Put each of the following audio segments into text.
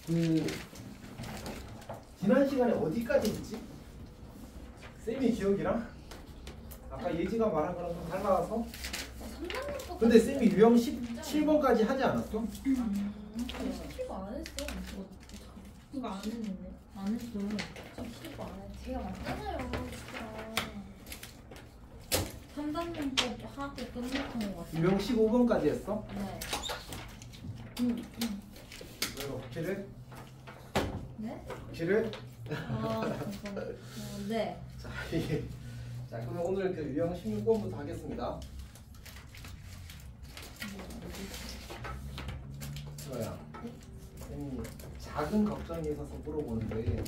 그 지난 시간에 어디까지 했지? 쌤이 기억이랑 아까 예지가 말한 거랑 좀 달라서. 근데 쌤이 유형 17번까지 하지 않았어? 17번 안 했어. 이거 안 했는데. 안 했어. 17번 안 했어. 제가 맞잖아요. 진짜. 3단원법 하고 끝냈던 것 같아요. 유형 15번까지 했어? 네. 그리고 확실해? 네? 확실해? 네. 자, 자, 그러면 오늘 그 유형 16번부터 하겠습니다. 수아야, 쌤이 작은 걱정이 있어서 물어보는데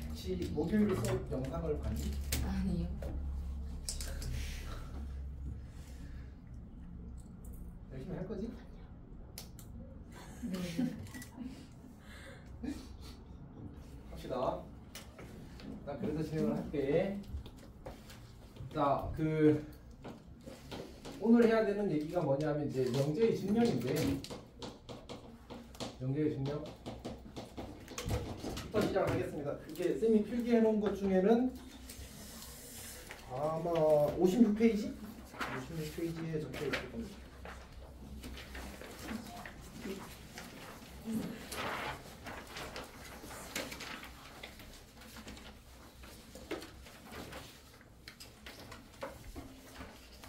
혹시 목요일 수업 영상을 봤니? 아니요. 열심히 할 거지? 네. 합시다. 나 그래서 진행을 할게. 자, 그 오늘 해야 되는 얘기가 뭐냐면 이제 명제의 증명인데, 명제의 증명 부터 시작을 하겠습니다. 이게 쌤이 필기해 놓은 것 중에는 아마 56페이지? 56페이지에 적혀 있을 겁니다.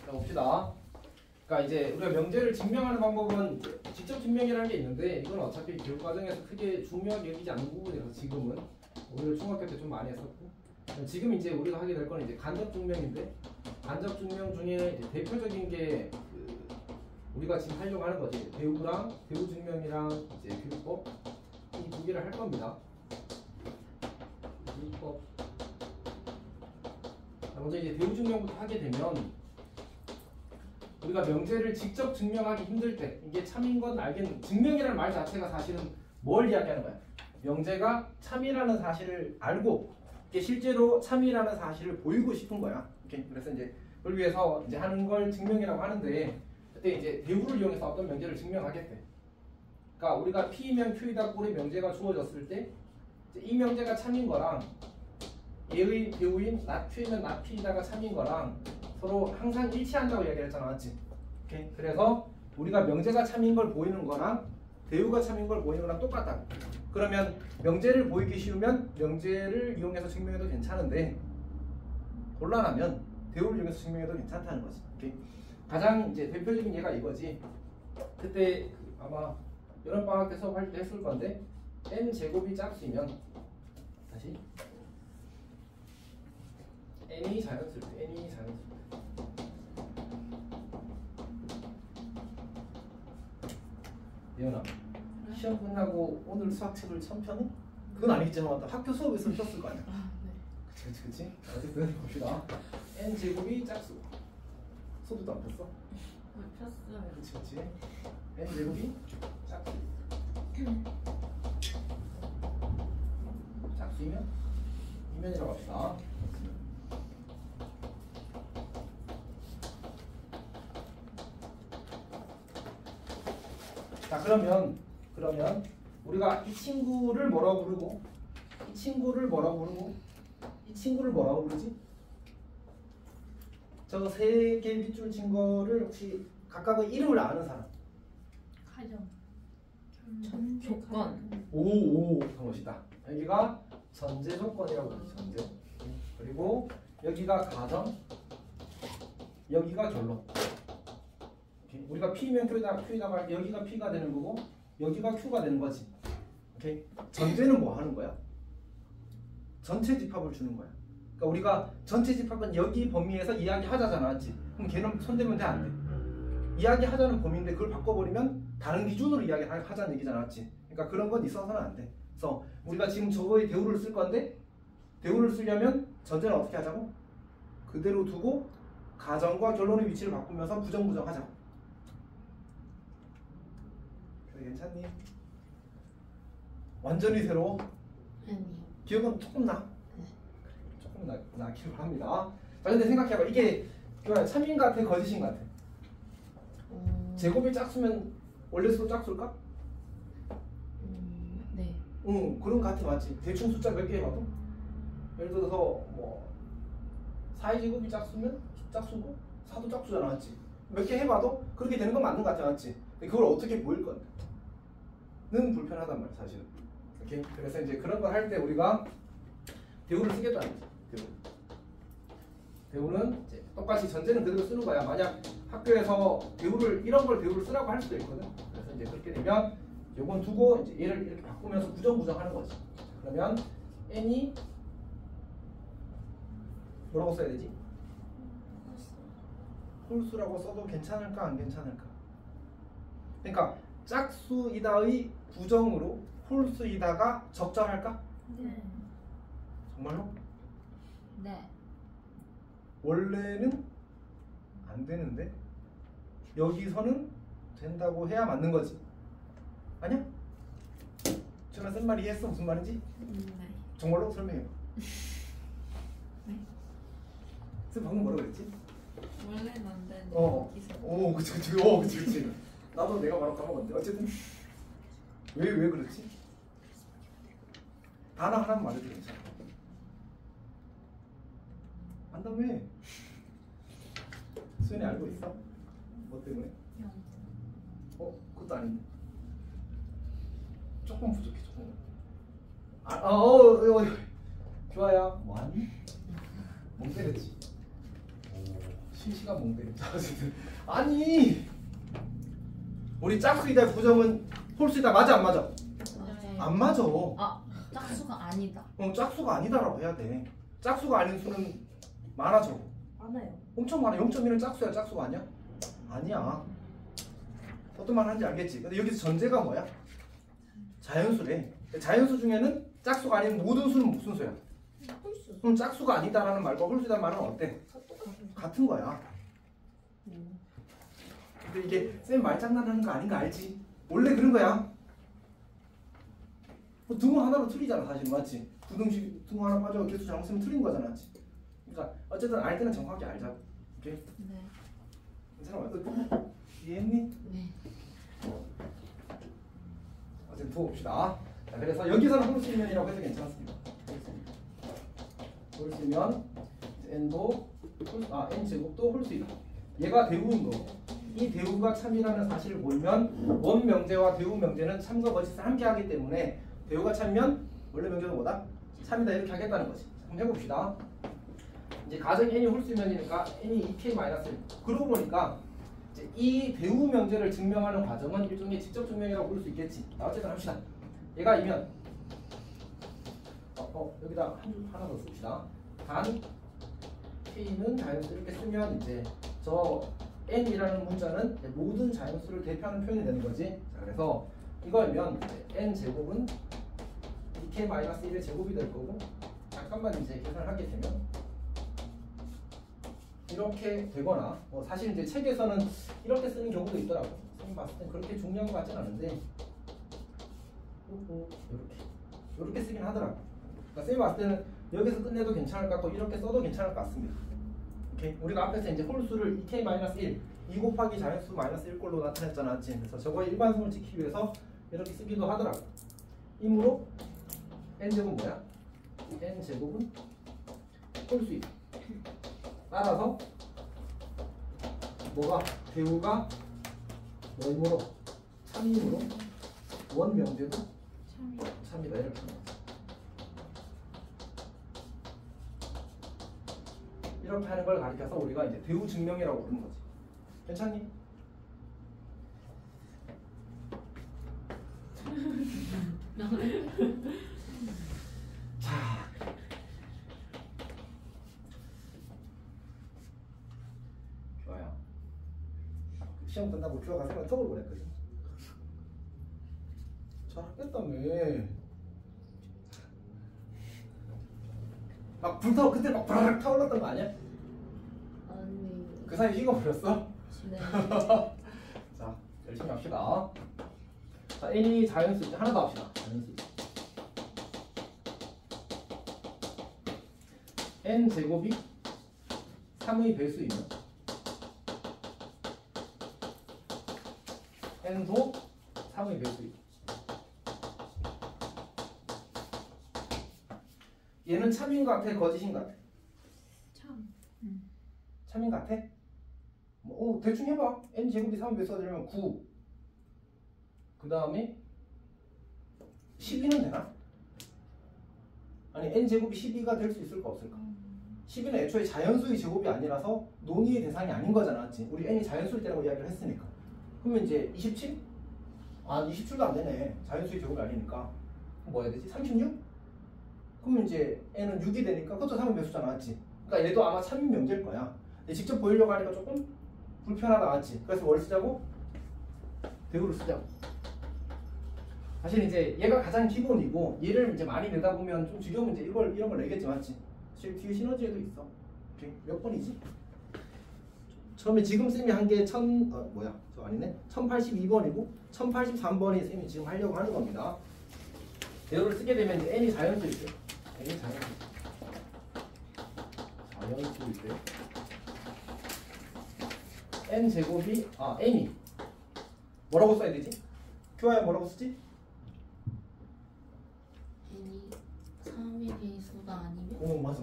자, 봅시다. 그러니까 이제 우리가 명제를 증명하는 방법은 직접 증명이라는 게 있는데 이건 어차피 교육 과정에서 크게 중요하게 여기지 않는 부분이라서 지금은 오히려 중학교 때 좀 많이 했었고, 지금 이제 우리가 하게 될 거는 이제 간접 증명인데, 간접 증명 중에 이제 대표적인 게 우리가 지금 하려고 하는 거지. 배우랑 배우 증명이랑 이제 교육법 이 두 개를 할 겁니다. 교육법. 먼저 이제 배우 증명부터 하게 되면 우리가 명제를 직접 증명하기 힘들 때 이게 참인 건 알겠는, 증명이라는 말 자체가 사실은 뭘 이야기하는 거야? 명제가 참이라는 사실을 알고 이게 실제로 참이라는 사실을 보이고 싶은 거야. 오케이? 그래서 이제 그걸 위해서 이제 하는 걸 증명이라고 하는데, 그때 이제 대우를 이용해서 어떤 명제를 증명하겠대. 그러니까 우리가 P면 Q이다 꼴의 명제가 주어졌을 때 이 명제가 참인 거랑 얘의 배우인 not Q이면 not P이다가 참인 거랑 서로 항상 일치한다고 이야기했잖아, 맞지? 오케이? 그래서 우리가 명제가 참인 걸 보이는 거랑 대우가 참인 걸 보이는 거랑 똑같다. 그러면 명제를 보이기 쉬우면 명제를 이용해서 증명해도 괜찮은데, 곤란하면 대우를 이용해서 증명해도 괜찮다는 거지. 오케이? 가장 이제 대표적인 예가 이거지. 그때 아마 여름방학 때 수업할 때 했을 건데, n 제곱이 짝수면 다시 n이 자연수일 때, n이 자연수일 때 예연아, 시험 끝나고 오늘 수학책을 처음 펴는? 그건 아니겠지만 맞다. 학교 수업에서 폈을 거 아니야. 그치. 어쨌든 봅시다. n 제곱이 짝수. 소두도 안 폈어? 폈어요. 그치. n 제곱이 짝수. 짝수이면 이면이라고 합시다. 자, 그러면 우리가 이 친구를 뭐라고 부르고, 이 친구를 뭐라고 부르고, 이 친구를 뭐라고 부르지? 저 세 개 밑줄 친 거를 혹시 각각의 이름을 아는 사람? 가정. 조건. 오, 멋있다. 여기가 전제 조건이라고 부르지, 전제. 그리고 여기가 가정, 여기가 결론. 오케이? 우리가 P면 Q에다가 할 때 여기가 P가 되는 거고 여기가 Q가 되는 거지. 오케이? 전제는 뭐 하는 거야? 전체 집합을 주는 거야. 그러니까 우리가 전체 집합은 여기 범위에서 이야기하자잖아, 맞지? 그럼 걔는 손대면 돼, 안 돼? 이야기하자는 범위인데 그걸 바꿔버리면 다른 기준으로 이야기하자는 얘기잖아, 맞지? 그러니까 그런 건 있어서는 안 돼. 그래서 우리가 지금 저거에 대우를 쓸 건데, 대우를 쓰려면 전제는 어떻게 하자고? 그대로 두고 가정과 결론의 위치를 바꾸면서 부정하자고. 괜찮니? 완전히 새로워? 아니요. 기억은 조금 나? 조금 나기로 합니다. 자, 근데 생각해봐. 이게 참인 같아, 거짓인 같아? 제곱이 짝수면 원래 수도 짝수일까? 네. 그런 것 같아. 맞지? 대충 숫자 몇 개 해봐도 예를 들어서 뭐 4의 제곱이 짝수면 짝수고 4도 짝수잖아. 맞지? 몇 개 해봐도 그렇게 되는 건 맞는 것 같아. 맞지? 근데 그걸 어떻게 보일 건는 불편하단 말이야 사실은. 오케이? 그래서 이제 그런 걸 할 때 우리가 대우를 쓰겠다는 거지. 대우는 이제 똑같이 전제는 그대로 쓰는 거야. 만약 학교에서 이런 걸 대우를 쓰라고 할 수도 있거든. 그래서 이제 그렇게 되면 요건 두고 이제 얘를 이렇게 바꾸면서 부정하는 거지. 그러면 n이 뭐라고 써야 되지? 홀수라고 써도 괜찮을까 안 괜찮을까? 그러니까 짝수이다의 부정으로 홀수이다가 적절할까? 네. 정말로? 네. 원래는 안 되는데 여기서는 된다고 해야 맞는 거지. 아니야? 전화 쓴 말 이해했어? 무슨 말인지? 네. 정말로 설명해봐. 네. 쌤 방금 뭐라 그랬지? 원래는 안 되는데 여기서. 그치. 나도 내가 바로 까먹었는데 어쨌든 왜 그렇지? 단어 하나만 말해도 괜찮아. 안다며. 수연이 알고 있어? 뭐 때문에? 그것도 아닌데. 조금 부족해 조금. 좋아요. 뭐하니? 멍 때렸지. 실시간 멍 때렸다. 아니 우리 짝수이다 부정은 홀수이다 맞아 안 맞아? 네. 안 맞아. 아, 짝수가 아니다. 짝수가 아니다라고 해야 돼. 짝수가 아닌 수는 많아져. 많아요. 엄청 많아. 0.1은 짝수야. 짝수가 아니야? 아니야. 어떤 말 하는지 알겠지? 근데 여기서 전제가 뭐야? 자연수래. 자연수 중에는 짝수가 아닌 모든 수는 무슨 수야? 홀수. 그럼 짝수가 아니다라는 말과 홀수다는 말은 어때? 같은 거야. 근데 이게 쌤 말장난하는 거 아닌 거 알지? 원래 그런 거야. 등호 하나로 틀리잖아 사실. 맞지? 부등식 등호 하나 빠져 개수 잘못 쓰면 틀린 거잖아. 맞지? 그러니까 어쨌든 알 때는 정확하게 알자고. 오케이? 네. 괜찮아? 이해했니? 네. 어쨌든 두어봅시다. 자, 그래서 여기서는 홀수면이라고 해도 괜찮습니다. 홀수면 n도 n 제곱도 홀수이다. 얘가 대우인 거고 이 대우가 참이라는 사실을 보이면 원 명제와 대우 명제는 참과 거짓을 함께 하기 때문에 대우가 참이면 원래 명제는 뭐다? 참이다 이렇게 하겠다는 거지. 한번 해봅시다. 이제 가정 n이 홀수면이니까 n이 2k-1. 그러고 보니까 이제 이 대우 명제를 증명하는 과정은 일종의 직접 증명이라고 볼 수 있겠지. 어쨌든 합시다. 얘가 이면 여기다 하나 더 씁시다. 단 k는 자연수 이렇게 쓰면 이제 저 n이라는 문자는 모든 자연수를 대표하는 표현이 되는 거지. 자, 그래서 이거면 n 제곱은 2k-1의 제곱이 될 거고 잠깐만 이제 계산을 하게 되면 이렇게 되거나 사실 이제 책에서는 이렇게 쓰는 경우도 있더라고. 선생님 봤을 땐 그렇게 중요한 것 같진 않은데 이렇게 쓰긴 하더라고. 그러니까 선생님 봤을 때는 여기서 끝내도 괜찮을 것 같고 이렇게 써도 괜찮을 것 같습니다. 오케이? 우리가 앞에서 이제 홀수를 2k-1 2 곱하기 자연수 -1꼴로 나타냈잖아. 그래서 저거의 일반성을 지키기 위해서 이렇게 쓰기도 하더라고. 이므로 n제곱은 뭐야? n제곱은 홀수이다. 따라서 뭐가? 대우가 뭐이므로? 참이므로 원명제도 참이다 이렇게 합니다. 이렇게 하는 걸 가리켜서 우리가 이제 대우 증명이라고 부르는 거지. 괜찮니? 자, 좋아요. 시험 끝나고 교과 가서 톡을 보냈거든. 잘하겠다며. 막 불타고 그때 막 바라락 타올랐던 거 아니야? 아니. 그 사이 식어버렸어? 네. 자, 열심히 합시다. 자, n이 자연수 하나 더 합시다. 자연수. n 제곱이 3의 배수이면 n도 3의 배수이다. 얘는 참인 것 같아? 거짓인 것 같아? 참. 참인 것 같아? 뭐, 대충 해봐. n제곱이 3의 배수가 되려면 9. 그 다음에 12는 되나? 아니 n제곱이 12가 될 수 있을까 없을까? 12는 애초에 자연수의 제곱이 아니라서 논의의 대상이 아닌 거잖아, 맞지? 우리 n이 자연수일 때라고 이야기를 했으니까. 그러면 이제 27? 아, 27도 안 되네. 자연수의 제곱이 아니니까. 그럼 뭐 해야 되지? 36? 그러면 이제 n은 6이 되니까 그것도 3의 배수잖아, 맞지? 그러니까 얘도 아마 참인 명제일 거야. 근데 직접 보이려고 하니까 조금 불편하다, 맞지? 그래서 뭘 쓰자고? 대우를 쓰자고. 사실 이제 얘가 가장 기본이고 얘를 이제 많이 내다 보면 좀 지겨우면 이제 이런 걸 내겠지, 맞지? 사실 뒤에 시너지에도 있어. 몇 번이지? 처음에 지금 쌤이 한 게 저 아니네. 1082번이고 1083번이 쌤이 지금 하려고 하는 겁니다. 대우를 쓰게 되면 이제 n이 자연수일 때, n이 자연수일 때 n 제곱이 n이 뭐라고 써야 되지? 교화야 뭐라고 쓰지? n이 3의 배수가 아니면? 오 맞아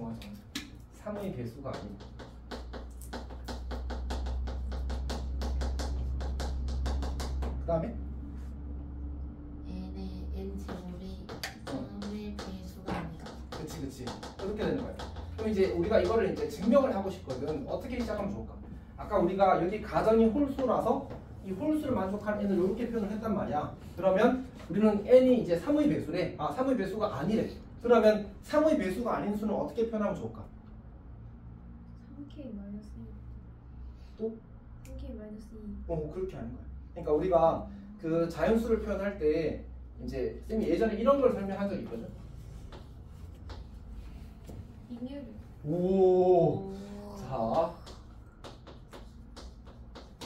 3의 배수가 아니고 그 다음에 n제곱이 3의 배수가 아니라. 그치 이렇게 되는 거야. 그럼 이제 우리가 이거를 이제 증명을 하고 싶거든. 어떻게 시작하면 좋을까? 아까 우리가 여기 가정이 홀수라서 이 홀수를 만족한 n을 이렇게 표현을 했단 말이야. 그러면 우리는 n이 이제 3의 배수래. 3의 배수가 아니래. 그러면 3의 배수가 아닌 수는 어떻게 표현하면 좋을까? 3K 마이너스 2. 또? 3K 마이너스 2. 그렇게 하는 거야. 그러니까 우리가 그 자연수를 표현할 때 이제 쌤이 예전에 이런 걸 설명한 적이 있거든. 잉여를. 오. 자.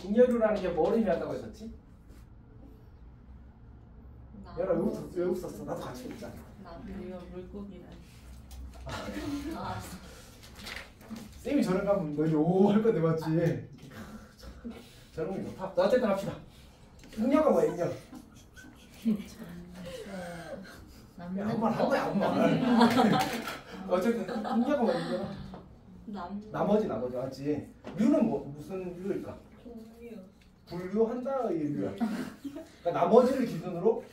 잉여류라는 게 뭘 의미한다고 했었지? 얘라 왜 웃었어? 나도 같이 웃자. 나도 물고기라. 쌤이 저런 거 하면 너 요 할 건데 맞지? 저런 거 좋다. 자, 어쨌든 합시다. 잉여가 뭐야, 잉여? 아무 말 한 거야, 아무 말. 어쨌든 잉여가 뭐야, 잉여? 나머지 맞지? 류는 무슨 류일까? 분류한다의 류야. 그러니까 나머지를 기준으로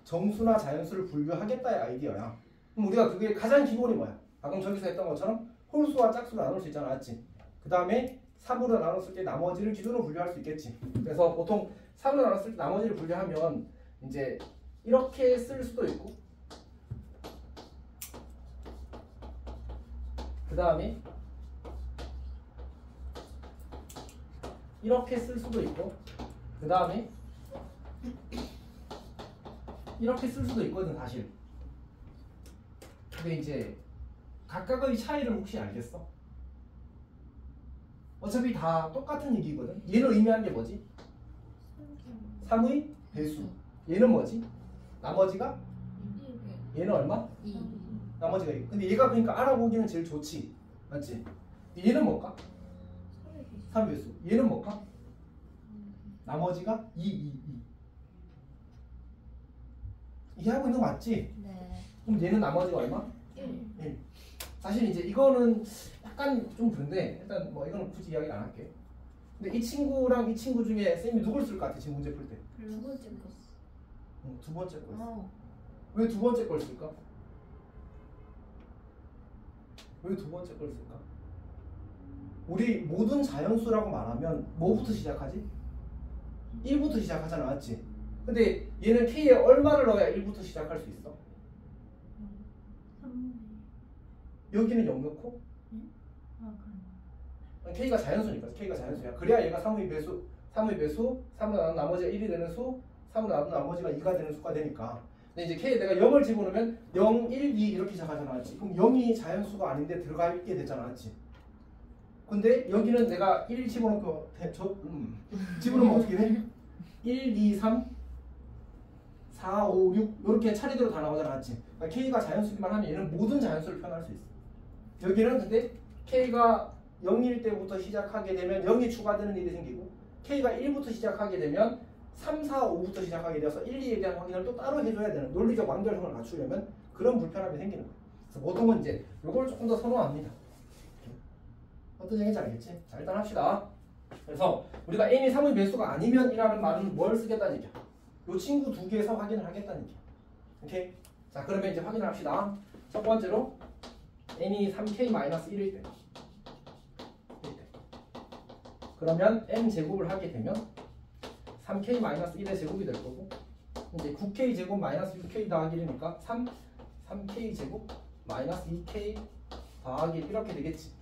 정수나 자연수를 분류하겠다의 아이디어야. 그럼 우리가 그게 가장 기본이 뭐야? 방금 저기서 했던 것처럼 홀수와 짝수를 나눌 수 있잖아, 맞지? 그 다음에 3으로 나눴을 때 나머지를 기준으로 분류할 수 있겠지. 그래서 보통 3으로 나눴을 때 나머지를 분류하면 이제 이렇게 쓸 수도 있고, 그 다음에 이렇게 쓸 수도 있고, 그 다음에 이렇게 쓸 수도 있거든, 사실. 근데 이제 각각의 차이를 혹시 알겠어? 어차피 다 똑같은 얘기거든. 얘는 의미하는 게 뭐지? 3의 배수. 얘는 뭐지? 나머지가? 얘는 얼마? 2. 나머지가 2. 근데 얘가 그러니까 알아보기는 제일 좋지, 맞지? 얘는 뭘까? 3의 배수. 얘는 뭘까? 나머지가 2. 이해하고 있는 거 맞지? 네. 그럼 얘는 나머지가 얼마? 1. 사실 이제 이거는 약간 좀 그런데 일단 뭐 이거는 굳이 이야기 안 할게. 근데 이 친구랑 이 친구 중에 쌤이 누굴 쓸 것 같아, 지금 문제 풀 때? 두 번째 거. 두 번째 걸. 왜 두 번째 걸 쓸까? 왜 두 번째 걸 쓸까? 우리 모든 자연수라고 말하면 뭐부터 시작하지? 1부터 시작하잖아, 맞지? 근데 얘는 K에 얼마를 넣어야 1부터 시작할 수 있어? 3. 여기는 0 넣고? K가 자연수니까 K가 자연수야. 그래야 얘가 3의 배수 3으로 나눈 나머지가 1이 되는 수, 3으로 나눈 나머지가 2가 되는 수가 되니까. 근데 이제 K에 내가 0을 집어넣으면 0, 1, 2 이렇게 시작하잖아, 맞지? 그럼 0이 자연수가 아닌데 들어가 있게 되잖아, 맞지? 근데 여기는 내가 1 집어넣고 집어넣으면 어떻게 돼? 1, 2, 3, 4, 5, 6 이렇게 차례대로 다 나오잖아, 맞지? 그러니까 K가 자연수기만 하면 얘는 모든 자연수를 표현할 수 있어. 여기는 근데 K가 0일 때부터 시작하게 되면 0이 추가되는 일이 생기고, K가 1부터 시작하게 되면 3, 4, 5부터 시작하게 되어서 1, 2에 대한 확인을 또 따로 해줘야 되는 논리적 완결성을 갖추려면 그런 불편함이 생기는 거야. 그래서 보통은 이제 요걸 조금 더 선호합니다. 어떤 얘기인지 알겠지? 자, 일단 합시다. 그래서 우리가 n이 3의 배수가 아니면 이라는 말은 뭘 쓰겠다는 얘기야? 요 친구 두 개에서 확인을 하겠다는 얘기야. 오케이? 자, 그러면 이제 확인을 합시다. 첫 번째로 n이 3k-1일 때. 그러면 n 제곱을 하게 되면 3k-1의 제곱이 될 거고, 이제 9k 제곱 마이너스 6k 더하기 1이니까 3k 제곱 마이너스 2k 더하기 1 이렇게 되겠지.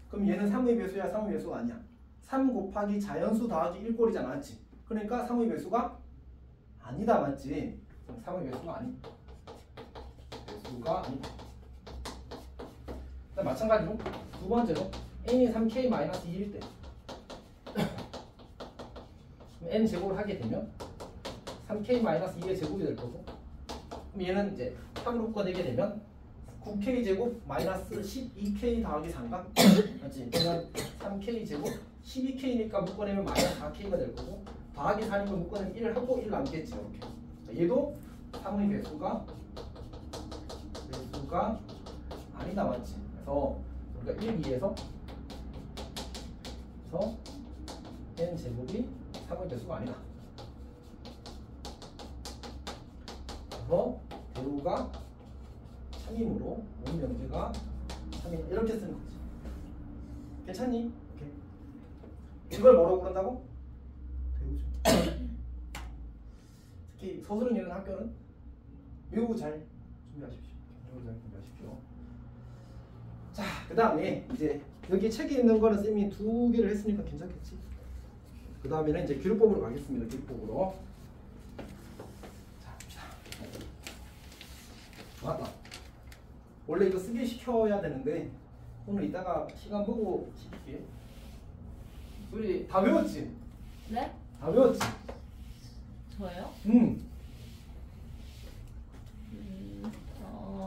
그럼 얘는 3의 배수야, 3의 배수가 아니야? 3 곱하기 자연수 더하기 1꼴이잖아, 맞지? 그러니까 3의 배수가 아니다, 맞지? 3의 배수가 아니다. 배수가 아니다. 마찬가지로 두 번째로 n이 3k-2일 때 n 제곱을 하게 되면 3k-2의 제곱이 될 거고, 그럼 얘는 이제 3으로 묶어내게 되면 9k 제곱 마이너스 12k 더하기 3가 맞지? 그러면 3k 제곱 12k니까 묶어내면 마이너스 4k가 될 거고, 더하기 4니까 묶어내면 1 하고 1 남겠지. 이렇게 얘도 3의 배수가 아니다, 맞지? 그래서 우리가 1, 2에서 n 제곱이 3의 배수가 아니다. 그래서 대우가 3이므로 온 명제가 3이 이렇게 쓰는 거지. 괜찮니? 오케이. 이걸 뭐라고 부른다고? 대우죠. 특히 서술은 있는 학교는 매우 잘 준비하십시오. 매우 잘 준비하십시오. 자, 그 다음에 이제 여기 책에 있는 거는 쌤이 2개를 했으니까 괜찮겠지? 그 다음에는 이제 기록법으로 가겠습니다. 기록법으로. 자, 봅시다. 맞다. 원래 이거 쓰게 시켜야 되는데 오늘 이따가 시간 보고 시킬게. 우리 다 외웠지? 네? 다 외웠지? 저요?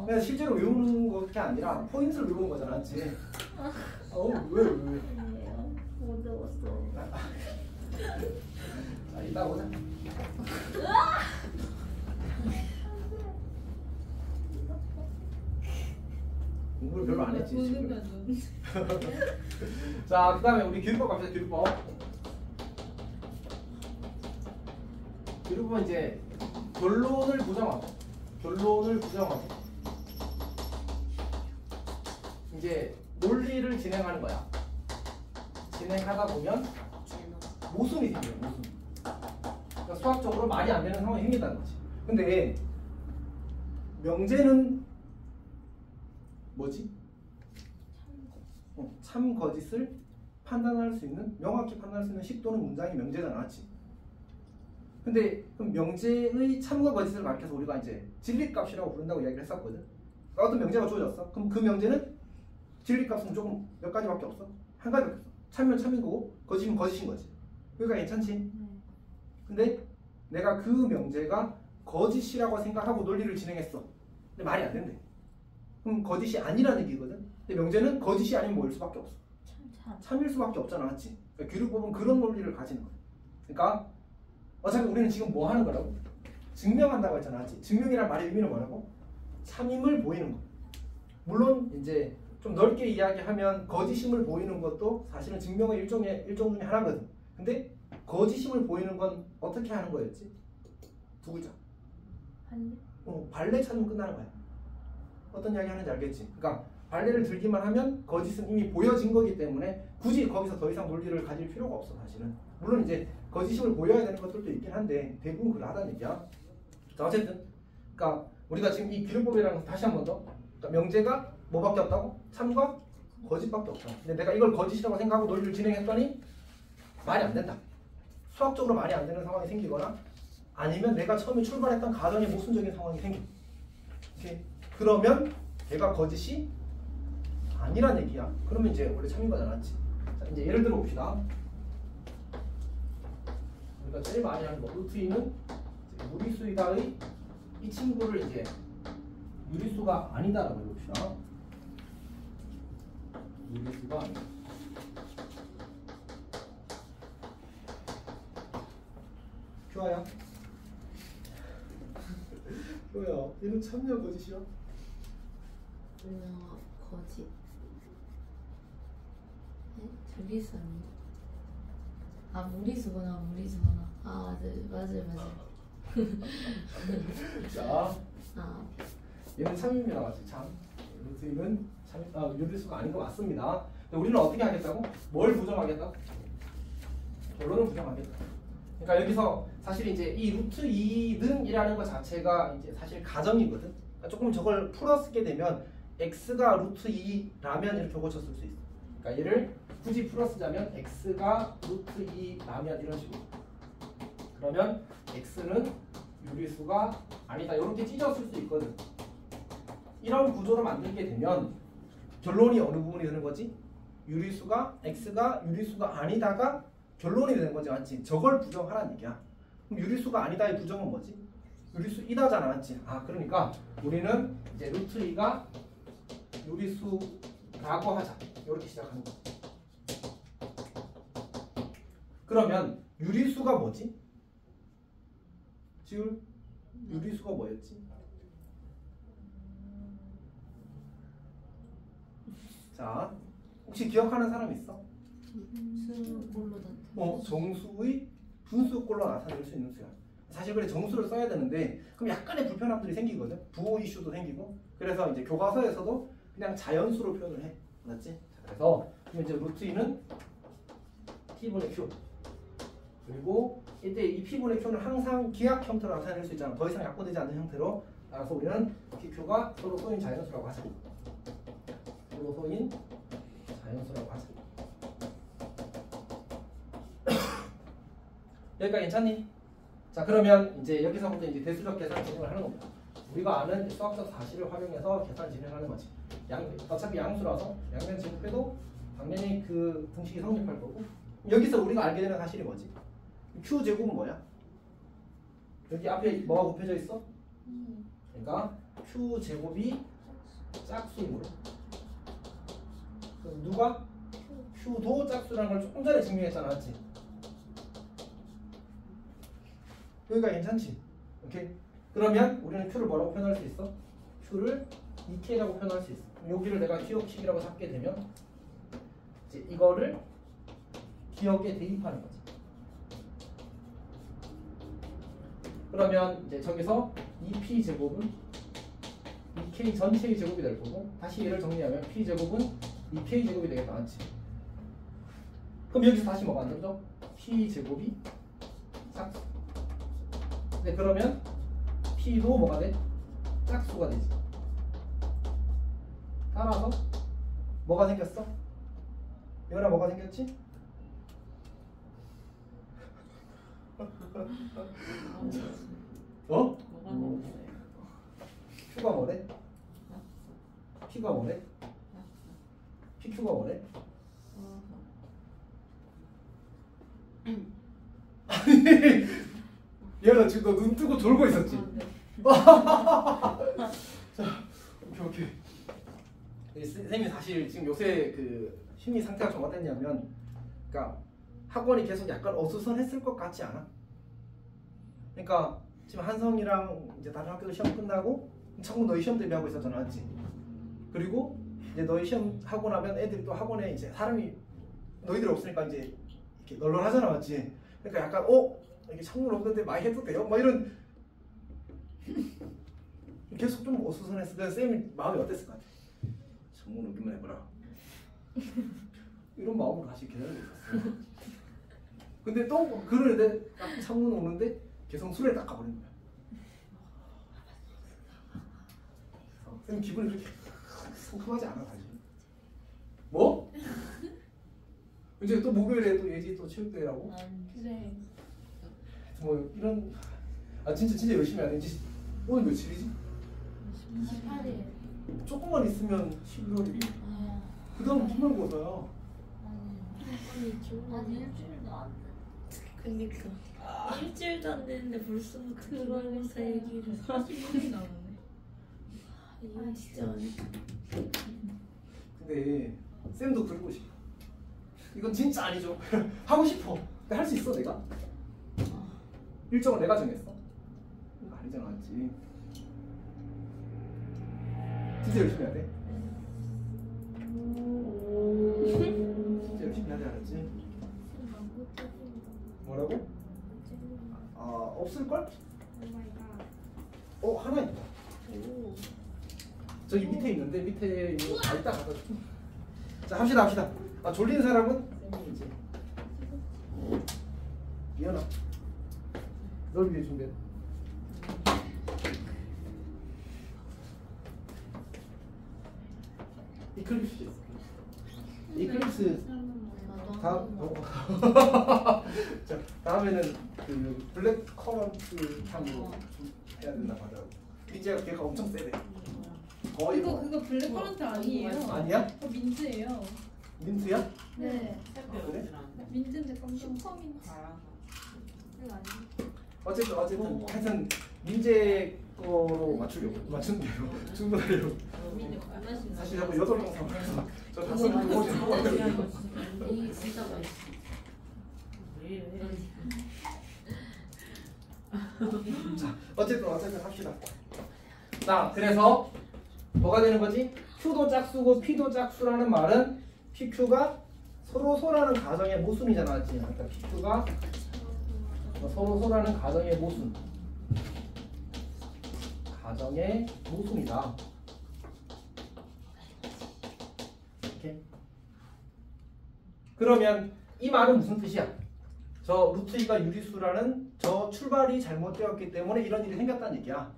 그냥 실제로 외우는 것이 아니라 포인트를 외우는 거잖아, 맞지? 왜? 아니에요. 못 외웠어. 자, 이따 보자. 공부를 별로 안 했지 지금. 자, 그 다음에 우리 교육법 갑시다. 교육법은 이제 결론을 부정하고 이제 논리를 진행하는 거야. 진행하다 보면 모순이 생겨요. 모순. 그러니까 수학적으로 말이 안 되는 상황이 생긴다는 거지. 근데 명제는 뭐지? 참 거짓을 판단할 수 있는, 명확히 판단할 수 있는 식 또는 문장이 명제잖아, 맞지? 근데 그럼 명제의 참과 거짓을 가리켜서 우리가 이제 진리값이라고 부른다고 이야기를 했었거든. 그러니까 어떤 명제가 주어졌어. 그럼 그 명제는 진리값은 조금 몇 가지밖에 없어. 한 가지밖에 없어. 참이면 참인 거고 거짓이면 거짓인 거지. 그러니까 괜찮지? 근데 내가 그 명제가 거짓이라고 생각하고 논리를 진행했어. 근데 말이 안 된대. 그럼 거짓이 아니라는 얘기거든. 근데 명제는 거짓이 아니면 뭐일 수밖에 없어. 참일 수밖에 없잖아, 맞지? 그러니까 교류법은 그런 논리를 가지는 거야. 그러니까 어차피 우리는 지금 뭐 하는 거라고? 증명한다고 했잖아, 맞지? 증명이란 말의 의미는 뭐라고? 참임을 보이는 거. 물론 이제 좀 넓게 이야기하면 거짓임을 보이는 것도 사실은 증명의 일종 중에 하나거든. 근데 거짓임을 보이는 건 어떻게 하는 거였지? 두 글자. 발레 찾으면 끝나는 거야. 어떤 이야기 하는지 알겠지? 그러니까 발레를 들기만 하면 거짓은 이미 보여진 거기 때문에 굳이 거기서 더 이상 논리를 가질 필요가 없어, 사실은. 물론 이제 거짓임을 보여야 되는 것들도 있긴 한데 대부분 그러하다는 얘기야. 자, 어쨌든 그러니까 우리가 지금 이 기록법이라는 거 다시 한 번 더. 그러니까 명제가 뭐밖에 없다고? 참과 거짓밖에 없다. 근데 내가 이걸 거짓이라고 생각하고 논리를 진행했더니 말이 안 된다. 수학적으로 말이 안 되는 상황이 생기거나 아니면 내가 처음에 출발했던 가정의 모순적인 상황이 생겨. 오케이. 그러면 내가 거짓이 아니란 얘기야. 그러면 이제 원래 참인 거잖아, 맞지? 자, 이제 예를 들어 봅시다. 우리가 제일 많이 하는 거, 루트 2는 무리수이다의 이 친구를 이제 유리수가 아니다라고 해봅시다. 유리수가 아니다. 좋아요. 뭐야? 얘는 참여 거짓이야? 거짓. 네? 저기서 아니. 아 무리수구나 무리수구나. 아 맞아요. 자, 아 얘는 참입니다, 맞지? 참. 루트 1은 참, 유리수가 아닌 거 맞습니다. 근데 우리는 어떻게 하겠다고? 뭘 부정하겠다? 결론을 부정하겠다. 그러니까 여기서 사실 이제 이 루트 2는이라는 것 자체가 이제 사실 가정이거든. 그러니까 조금 저걸 풀어 쓰게 되면 x가 루트 2라면 이렇게 고쳤을 수 있어. 그러니까 얘를 굳이 풀어 쓰자면 x가 루트 2라면 이런 식으로. 그러면 x는 유리수가 아니다. 이렇게 찢었을 수 있거든. 이런 구조를 만들게 되면 결론이 어느 부분이 되는 거지? 유리수가 x가 유리수가 아니다가 결론이 되는 거지, 맞지? 저걸 부정하라는 얘기야. 그럼 유리수가 아니다의 부정은 뭐지? 유리수 이다잖아, 맞지? 아, 그러니까 우리는 이제 루트 2가 유리수라고 하자. 이렇게 시작하는 거야. 그러면 유리수가 뭐지? 지울 유리수가 뭐였지? 자, 혹시 기억하는 사람 있어? 수꼴로 나타나. 정수의 분수꼴로 나타낼 수 있는 수야. 사실 그래 정수를 써야 되는데 그럼 약간의 불편함들이 생기거든. 부호 이슈도 생기고. 그래서 이제 교과서에서도 그냥 자연수로 표현을 해. 맞지? 그래서 그럼 이제 루트 2는 t분의 q. 그리고 이때 이 p분의 q는 항상 기하 형태로 나타낼 수 있잖아. 더 이상 약분되지 않는 형태로. 따라서 우리는 pq가 서로 소인 자연수라고 하자. 서로 소인 자연수라고 하자. 여기까지 괜찮니? 자, 그러면 이제 여기서부터 이제 대수적 계산 진행을 하는 겁니다. 우리가 아는 수학적 사실을 활용해서 계산 진행하는 거지. 어차피 양수라서 양면 제곱해도 당연히 그 등식이 성립할 거고. 여기서 우리가 알게 되는 사실이 뭐지? q 제곱은 뭐야? 여기 앞에 뭐가 곱해져 있어? 그러니까 q 제곱이 짝수인 거야. 그럼 누가? q도 짝수라는 걸 조금 전에 증명했잖아, 맞지? 여기가 괜찮지? 오케이? 그러면 우리는 q를 뭐라고 표현할 수 있어? q를 2k라고 표현할 수 있어. 여기를 내가 기억식이라고 잡게 되면 이제 이거를 기억에 대입하는 거지. 그러면 이제 저기서 2p 제곱은 2k 전체의 제곱이 될 거고, 다시 얘를 정리하면 p 제곱은 2k 제곱이 되겠다, 맞지? 그럼 여기서 다시 뭐가 안 되죠? p 제곱이 짝수. 네, 그러면 p도 뭐가 돼? 짝수가 되지. 따라서 뭐가 생겼어? 이거랑 뭐가 생겼지? 어? q가 뭐래? p가 뭐래? pq가 뭐래? 얘가 지금 너 눈 뜨고 졸고 있었지? 자, 오케이. 선생님이 사실 지금 요새 그 심리 상태가 좀 어땠냐면, 그러니까 학원이 계속 약간 어수선했을 것 같지 않아? 그러니까 지금 한성이랑 이제 다른 학교도 시험 끝나고 자꾸 너희 시험 대비하고 있었잖아, 맞지? 그리고 이제 너희 시험 하고 나면 애들이 또 학원에 이제 사람이 너희들 없으니까 이제 이렇게 널널하잖아, 맞지? 그러니까 약간 이게 창문 없는데 많이 해도 돼요? 막 이런 계속 좀 어수선했을 때 쌤이 마음이 어땠을 것 같아? 창문 오기만 해봐라. 이런 마음으로 다시 기다리고 있었어. 근데 또 그러는데 딱 창문 오는데 개성술에 딱 가버린 거야. 쌤 기분이 그렇게 상큼하지 않아 사실. 뭐? 이제 또 목요일에 또 예지 또 체육대회라고? 그래. 뭐 이런 진짜 열심히 안 했지. 오늘 며칠이지? 28일. 조금만 있으면 12월이고 그 다음 기말고사야. 아니 일주일도 안 돼. 그니까 일주일도 안 됐는데 벌써 그러면서 얘기를 40일이 나오네. 이거 진짜 많이. 근데 쌤도 그러고 싶어. 이건 진짜 아니죠. 하고 싶어. 근데 할 수 있어 내가? 일정을 내가 정했어. 이거 아니잖아, 맞지? 진짜 열심히 해야 돼. 없을걸? 오마이갓. 하나 있다. 오. 저기 밑에 있는데 밑에 이거 이따 갖다 줘. 자 합시다. 졸린 사람은 쌤이 이제 미연아 널 위해 준비해. 이클립스 다음 자 다음에는 그 블랙 커런트 향으로 좀 해야 된다고 하더라고. 이제가 걔가 엄청 세대. 거의 뭐. 그거 블랙 커런트 아니에요? 아니야? 민트예요. 민트야? 네. 그래? 민트인데 깜짝. 슈퍼민트. 이거 아니야? 어쨌든 하여튼 민재 거로 맞춘 대로 충분하려고. 사실 자꾸 8명 상황에서 저 다섯 명 보고 이게 진짜 맛있어. 자 어쨌든 합시다. 자 그래서 뭐가 되는 거지? Q도 짝수고 P도 짝수라는 말은 PQ가 서로소라는 가정의 모순이잖아. 그러니까 PQ가 서로소라는 가정의 모순. 가정의 모순이다. 이렇게. 그러면 이 말은 무슨 뜻이야? 저 루트 2가 유리수라는 저 출발이 잘못되었기 때문에 이런 일이 생겼다는 얘기야.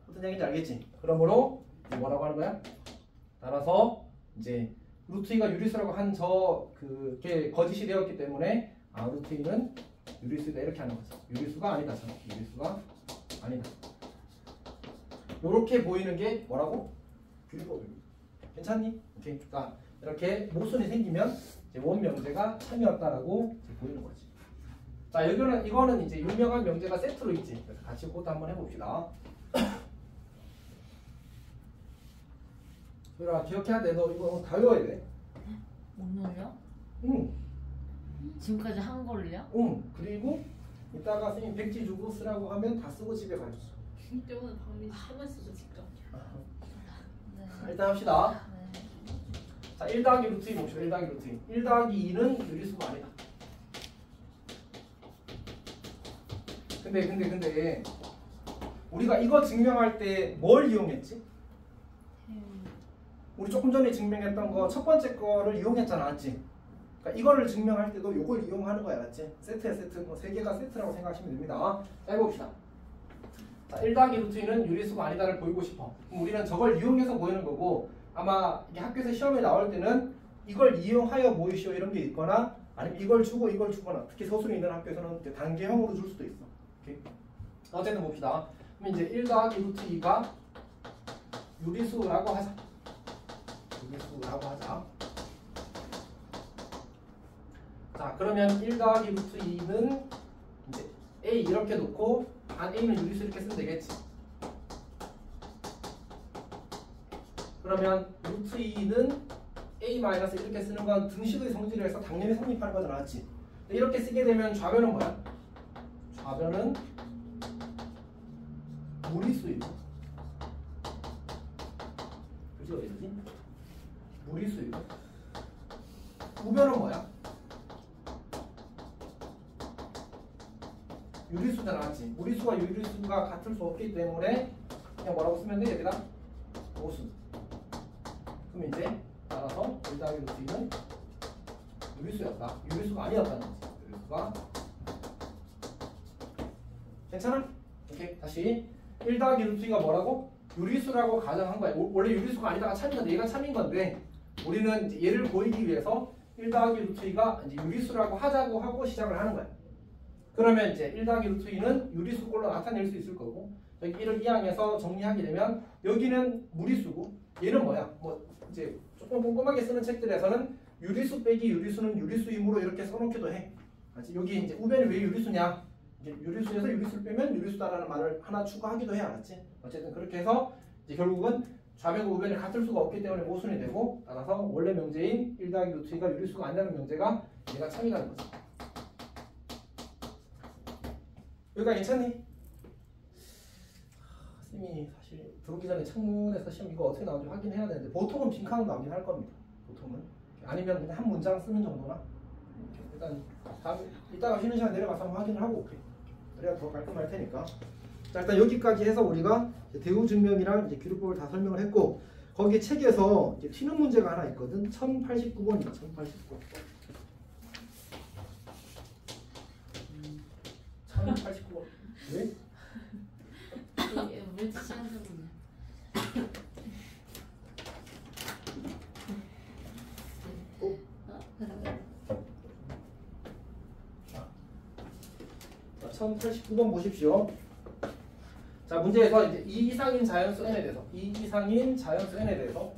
어떤 얘기인지 알겠지? 그러므로 뭐라고 하는 거야? 따라서 이제 루트 2가 유리수라고 한 그게 거짓이 되었기 때문에 루트 2는 유리수다 이렇게 하는 거죠. 유리수가 아니다. 유리수가 아니다. 이렇게 보이는 게 뭐라고? 규리법입니다. 괜찮니? 오케이. 자 이렇게 모순이 생기면 이제 원명제가 참이었다라고 보이는 거지. 자 이거는 이제 유명한 명제가 세트로 있지. 그래서 같이 그것도 한번 해봅시다. 소율아 기억해야 돼. 너 이거 다 외워야 돼. 오늘요? 응. 지금까지 한 걸요? 응. 그리고 이따가 선생님 백지 주고 쓰라고 하면 다 쓰고 집에 가줬어. 저번에 밤에 SMS 직접. 네. 일단 합시다. 네. 자 1 더하기 루트 2 봅시다. 1 더하기 루트 2. 1 더하기 2는 유리수가 아니다. 근데 우리가 이거 증명할 때 뭘 이용했지? 우리 조금 전에 증명했던 거 첫 번째 거를 이용했잖아, 맞지? 그러니까 이거를 증명할 때도 이걸 이용하는 거야, 맞지? 세트에 세트, 뭐 세 개가 세트라고 생각하시면 됩니다. 자, 해봅시다. 자, 1 더하기 루트 2는 유리수가 아니다를 보이고 싶어. 그럼 우리는 저걸 이용해서 보이는 거고, 아마 이게 학교에서 시험에 나올 때는 이걸 이용하여 보이시오 이런 게 있거나, 아니면 이걸 주고 이걸 주거나, 특히 서술이 있는 학교에서는 단계형으로 줄 수도 있어. 오케이? 어쨌든 봅시다. 그럼 이제 1 더하기 루트 2가 유리수라고 하자. 유리수라고 하자. 자, 그러면 1 더하기 루트 2는 이제 A 이렇게 놓고 반 A는 유리수 이렇게 쓰면 되겠지. 그러면 루트 2는 A 마이너스 이렇게 쓰는 건 등식의 성질을 해서 당연히 성립하는 거잖아, 맞지? 이렇게 쓰게 되면 좌변은 뭐야? 좌변은 무리수이고, 그지 어디지? 무리수이고, 우변은 뭐야? 유리수잖아, 맞지? 무리수와 유리수가 같을 수 없기 때문에 그냥 뭐라고 쓰면 돼, 얘들아? 모수. 그럼 이제 따라서 1 더하기 루트 2는 유리수였다. 유리수가 아니었다는 거지. 유리수가. 괜찮아? 오케이. 다시 1 더하기 루트 2가 뭐라고? 유리수라고 가정한 거야. 원래 유리수가 아니다가 참인 건데 얘가 참인 건데 우리는 이제 얘를 보이기 위해서 1 더하기 루트 2가 이제 유리수라고 하자고 하고 시작을 하는 거야. 그러면 이제 1 더하기 루트 2는 유리수꼴로 나타낼 수 있을 거고, 여기 1을 이항해서 정리하게 되면 여기는 무리수고 얘는 뭐야? 뭐 이제 조금 꼼꼼하게 쓰는 책들에서는 유리수 빼기 유리수는 유리수이므로 이렇게 써놓기도 해. 여기 이제 우변이 왜 유리수냐? 이제 유리수에서 유리수를 빼면 유리수다라는 말을 하나 추가하기도 해, 알았지? 어쨌든 그렇게 해서 이제 결국은 좌변과 우변이 같을 수가 없기 때문에 모순이 되고, 따라서 원래 명제인 1 더하기 루트 2가 유리수가 아니라는 명제가 얘가 참이라는 거지. 여기가 괜찮니? 쌤이 사실 들어오기 전에 창문에서 시험 이거 어떻게 나오는지 확인해야 되는데 보통은 빈칸으로 나오긴 할 겁니다. 보통은. 아니면 그냥 한 문장 쓰는 정도나. 일단 다음 이따가 쉬는 시간 내려가서 한번 확인을 하고 올게. 그래야 더 깔끔할 테니까. 자, 일단 여기까지 해서 우리가 대우 증명이랑 이제 기록법을 다 설명을 했고, 거기 책에서 이제 튀는 문제가 하나 있거든. 1089번이다. 1089번. 1089번. 왜? 물티 시간 쓰거든요. 자, 1089번 보십시오. 자, 문제에서 이제 2 이상인 자연수 n에 대해서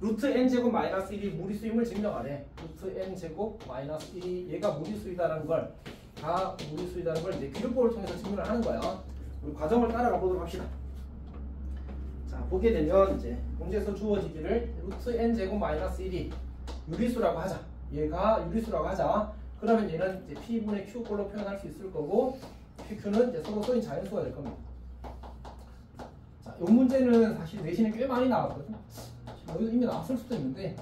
루트 n 제곱 마이너스 1이 무리수임을 증명하래. 루트 n 제곱 마이너스 1이 얘가 무리수이다라는 걸, 다 무리수이다는 걸 이제 기록법을 통해서 증명을 하는 거야. 우리 과정을 따라가 보도록 합시다. 자, 보게 되면 이제 문제에서 주어지기를 루트 n 제곱 마이너스 1이 유리수라고 하자. 얘가 유리수라고 하자. 그러면 얘는 이제 p분의 q꼴로 표현할 수 있을 거고, pq는 이제 서로 소인 자연수가 될 겁니다. 자, 이 문제는 사실 내신에 꽤 많이 나왔거든. 여기서 이미 나왔을 수도 있는데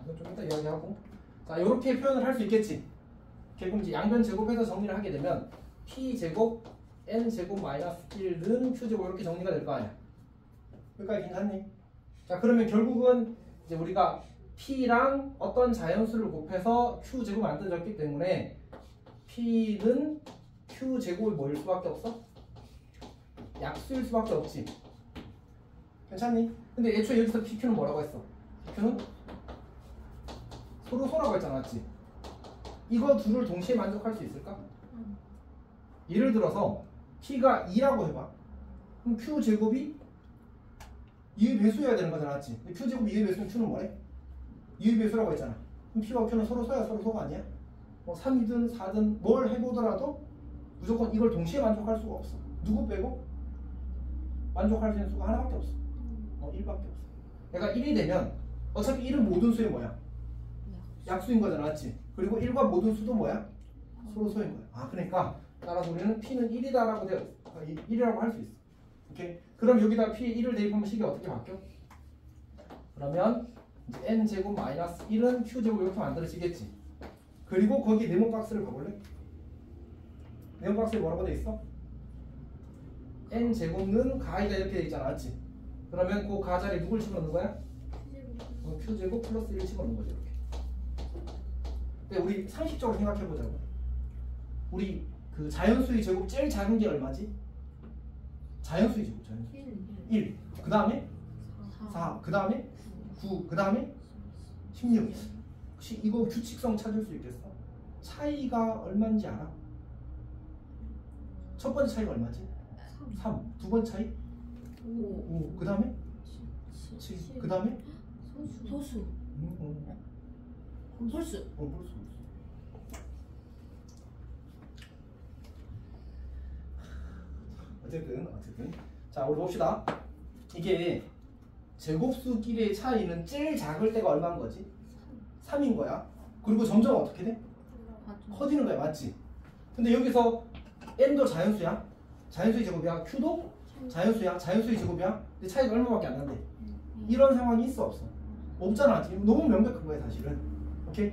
이건 좀 이따 이야기하고. 자, 이렇게 표현을 할 수 있겠지. 그럼 이제 양변 제곱해서 정리를 하게 되면 p 제곱 n 제곱 마이너스 1는 q 제곱 이렇게 정리가 될 거 아니야. 여기까지 괜찮니? 자, 그러면 결국은 이제 우리가 p랑 어떤 자연수를 곱해서 q 제곱 만들어졌기 때문에 p는 q 제곱이 뭐일 수밖에 없어? 약수일 수밖에 없지. 괜찮니? 근데 애초에 여기서 pq는 뭐라고 했어? pq는 서로 소라고 했잖아, 맞지? 이거 둘을 동시에 만족할 수 있을까? 예를 들어서 p가 2라고 해봐. 그럼 q 제곱이 2의 배수여야 되는 거잖아, 맞지? 근데 q 제곱이 2의 배수면 q는 뭐래? 2의 배수라고 했잖아. 그럼 p와 q는 서로 소야, 서로 소가 아니야? 뭐 3이든 4든 뭘 해보더라도 무조건 이걸 동시에 만족할 수가 없어. 누구 빼고? 만족할 수 있는 수가 하나밖에 없어. 1밖에 없어. 얘가 1이 되면 어차피 1은 모든 수의 뭐야? 약수인 거잖아, 맞지? 그리고 1과 모든 수도 뭐야? 서로 소인 거야. 아, 그러니까 따라서 우리는 p는 1이다라고 1이라고 할 수 있어. 오케이? 그럼 여기다 p에 1을 대입하면 식이 어떻게 바뀌어? 그러면 이제 n 제곱 마이너스 1은 q 제곱 이렇게 만들어지겠지. 그리고 거기 네모 박스를 봐볼래? 네모 박스에 뭐라고 돼 있어? n 제곱는 가이다 이렇게 돼 있잖아, 맞지? 그러면 그 가 자리에 누굴 집어넣는 거야? q 제곱 플러스 1을 집어넣는 거죠, 이렇게. 근데 우리 상식적으로 생각해 보자고. 우리 그 자연수의 제곱 제일 작은 게 얼마지? 자연수의 제곱, 자연수. 1. 그 다음에 4. 그 다음에 9. 그 다음에 16. 혹시 이거 규칙성 찾을 수 있겠어? 차이가 얼마인지 알아? 첫 번째 차이가 얼마지? 3. 두 번째 차이? 5. 그 다음에? 7. 그 다음에? 소수. 홀수. 홀수. 어쨌든 자, 우리 봅시다. 이게 제곱수끼리의 차이는 제일 작을 때가 얼마인 거지? 3인 거야. 그리고 점점 어떻게 돼? 커지는 거야, 맞지? 근데 여기서 n도 자연수야. 자연수의 제곱이야. q도 자연수야. 자연수의 제곱이야. 근데 차이가 얼마밖에 안 난대. 이런 상황이 있어, 없어? 없잖아. 지금 너무 명백한 거야, 사실은. 오케이?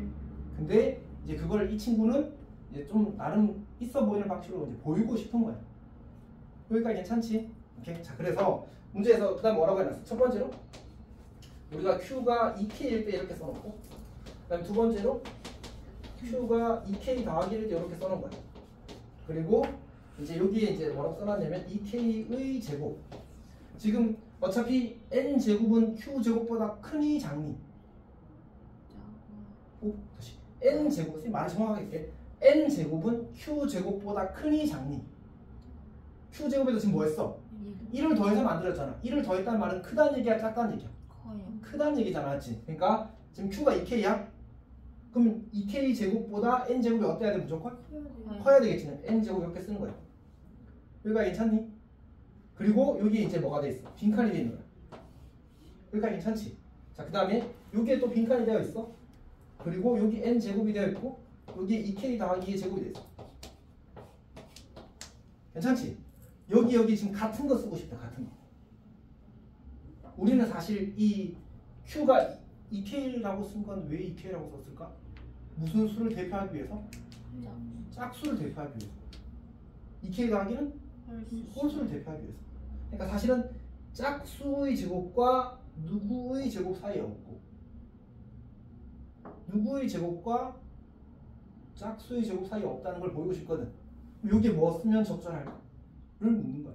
근데 이제 그걸 이 친구는 이제 좀 나름 있어 보이는 방식으로 이제 보이고 싶은 거야. 여기까지 괜찮지? 오케이? 자, 그래서 문제에서 그 다음 뭐라고 해놨어? 첫 번째로 우리가 q가 2k일 때 이렇게 써놓고, 그 다음 두 번째로 q가 2k 더하기 1때 이렇게 써놓은 거야. 그리고 이제 여기에 이제 뭐라고 써놨냐면 2k의 제곱. 지금 어차피 n 제곱은 q 제곱보다 크니 작니? 다시 n 제곱. 선생님 말을 정확하게 할게. n 제곱은 q 제곱보다 크니 작니? q 제곱에서 지금 뭐 했어? 1을 더해서 만들었잖아. 1을 더했다는 말은 크다는 얘기야, 작다는 얘기야? 커요. 크다는 얘기잖아, 맞지? 그러니까 지금 q가 2k야? 그럼 2k 제곱보다 n 제곱이 어때야 돼, 무조건? 커야 되겠지. n 제곱 이렇게 쓰는 거야. 여기가 괜찮니? 그리고 여기 이제 뭐가 돼 있어? 빈칸이 돼 있는 거야. 여기가 괜찮지? 자, 그 다음에 여기에 또 빈칸이 되어 있어. 그리고 여기 n 제곱이 되어 있고 여기에 2k 더하기 2의 제곱이 돼 있어. 괜찮지? 여기 지금 같은 거 쓰고 싶다. 같은 거. 우리는 사실 이 q가 2k라고 쓴 건 왜 2k라고 썼을까? 무슨 수를 대표하기 위해서? 짝수를 대표하기 위해서. 2K 더하기는 홀수를 대표하기 위해서. 그러니까 사실은 짝수의 제곱과 누구의 제곱 사이에 없고 누구의 제곱과 짝수의 제곱 사이에 없다는 걸 보이고 싶거든. 여기에 뭐 쓰면 적절할까? 를 묻는 거야.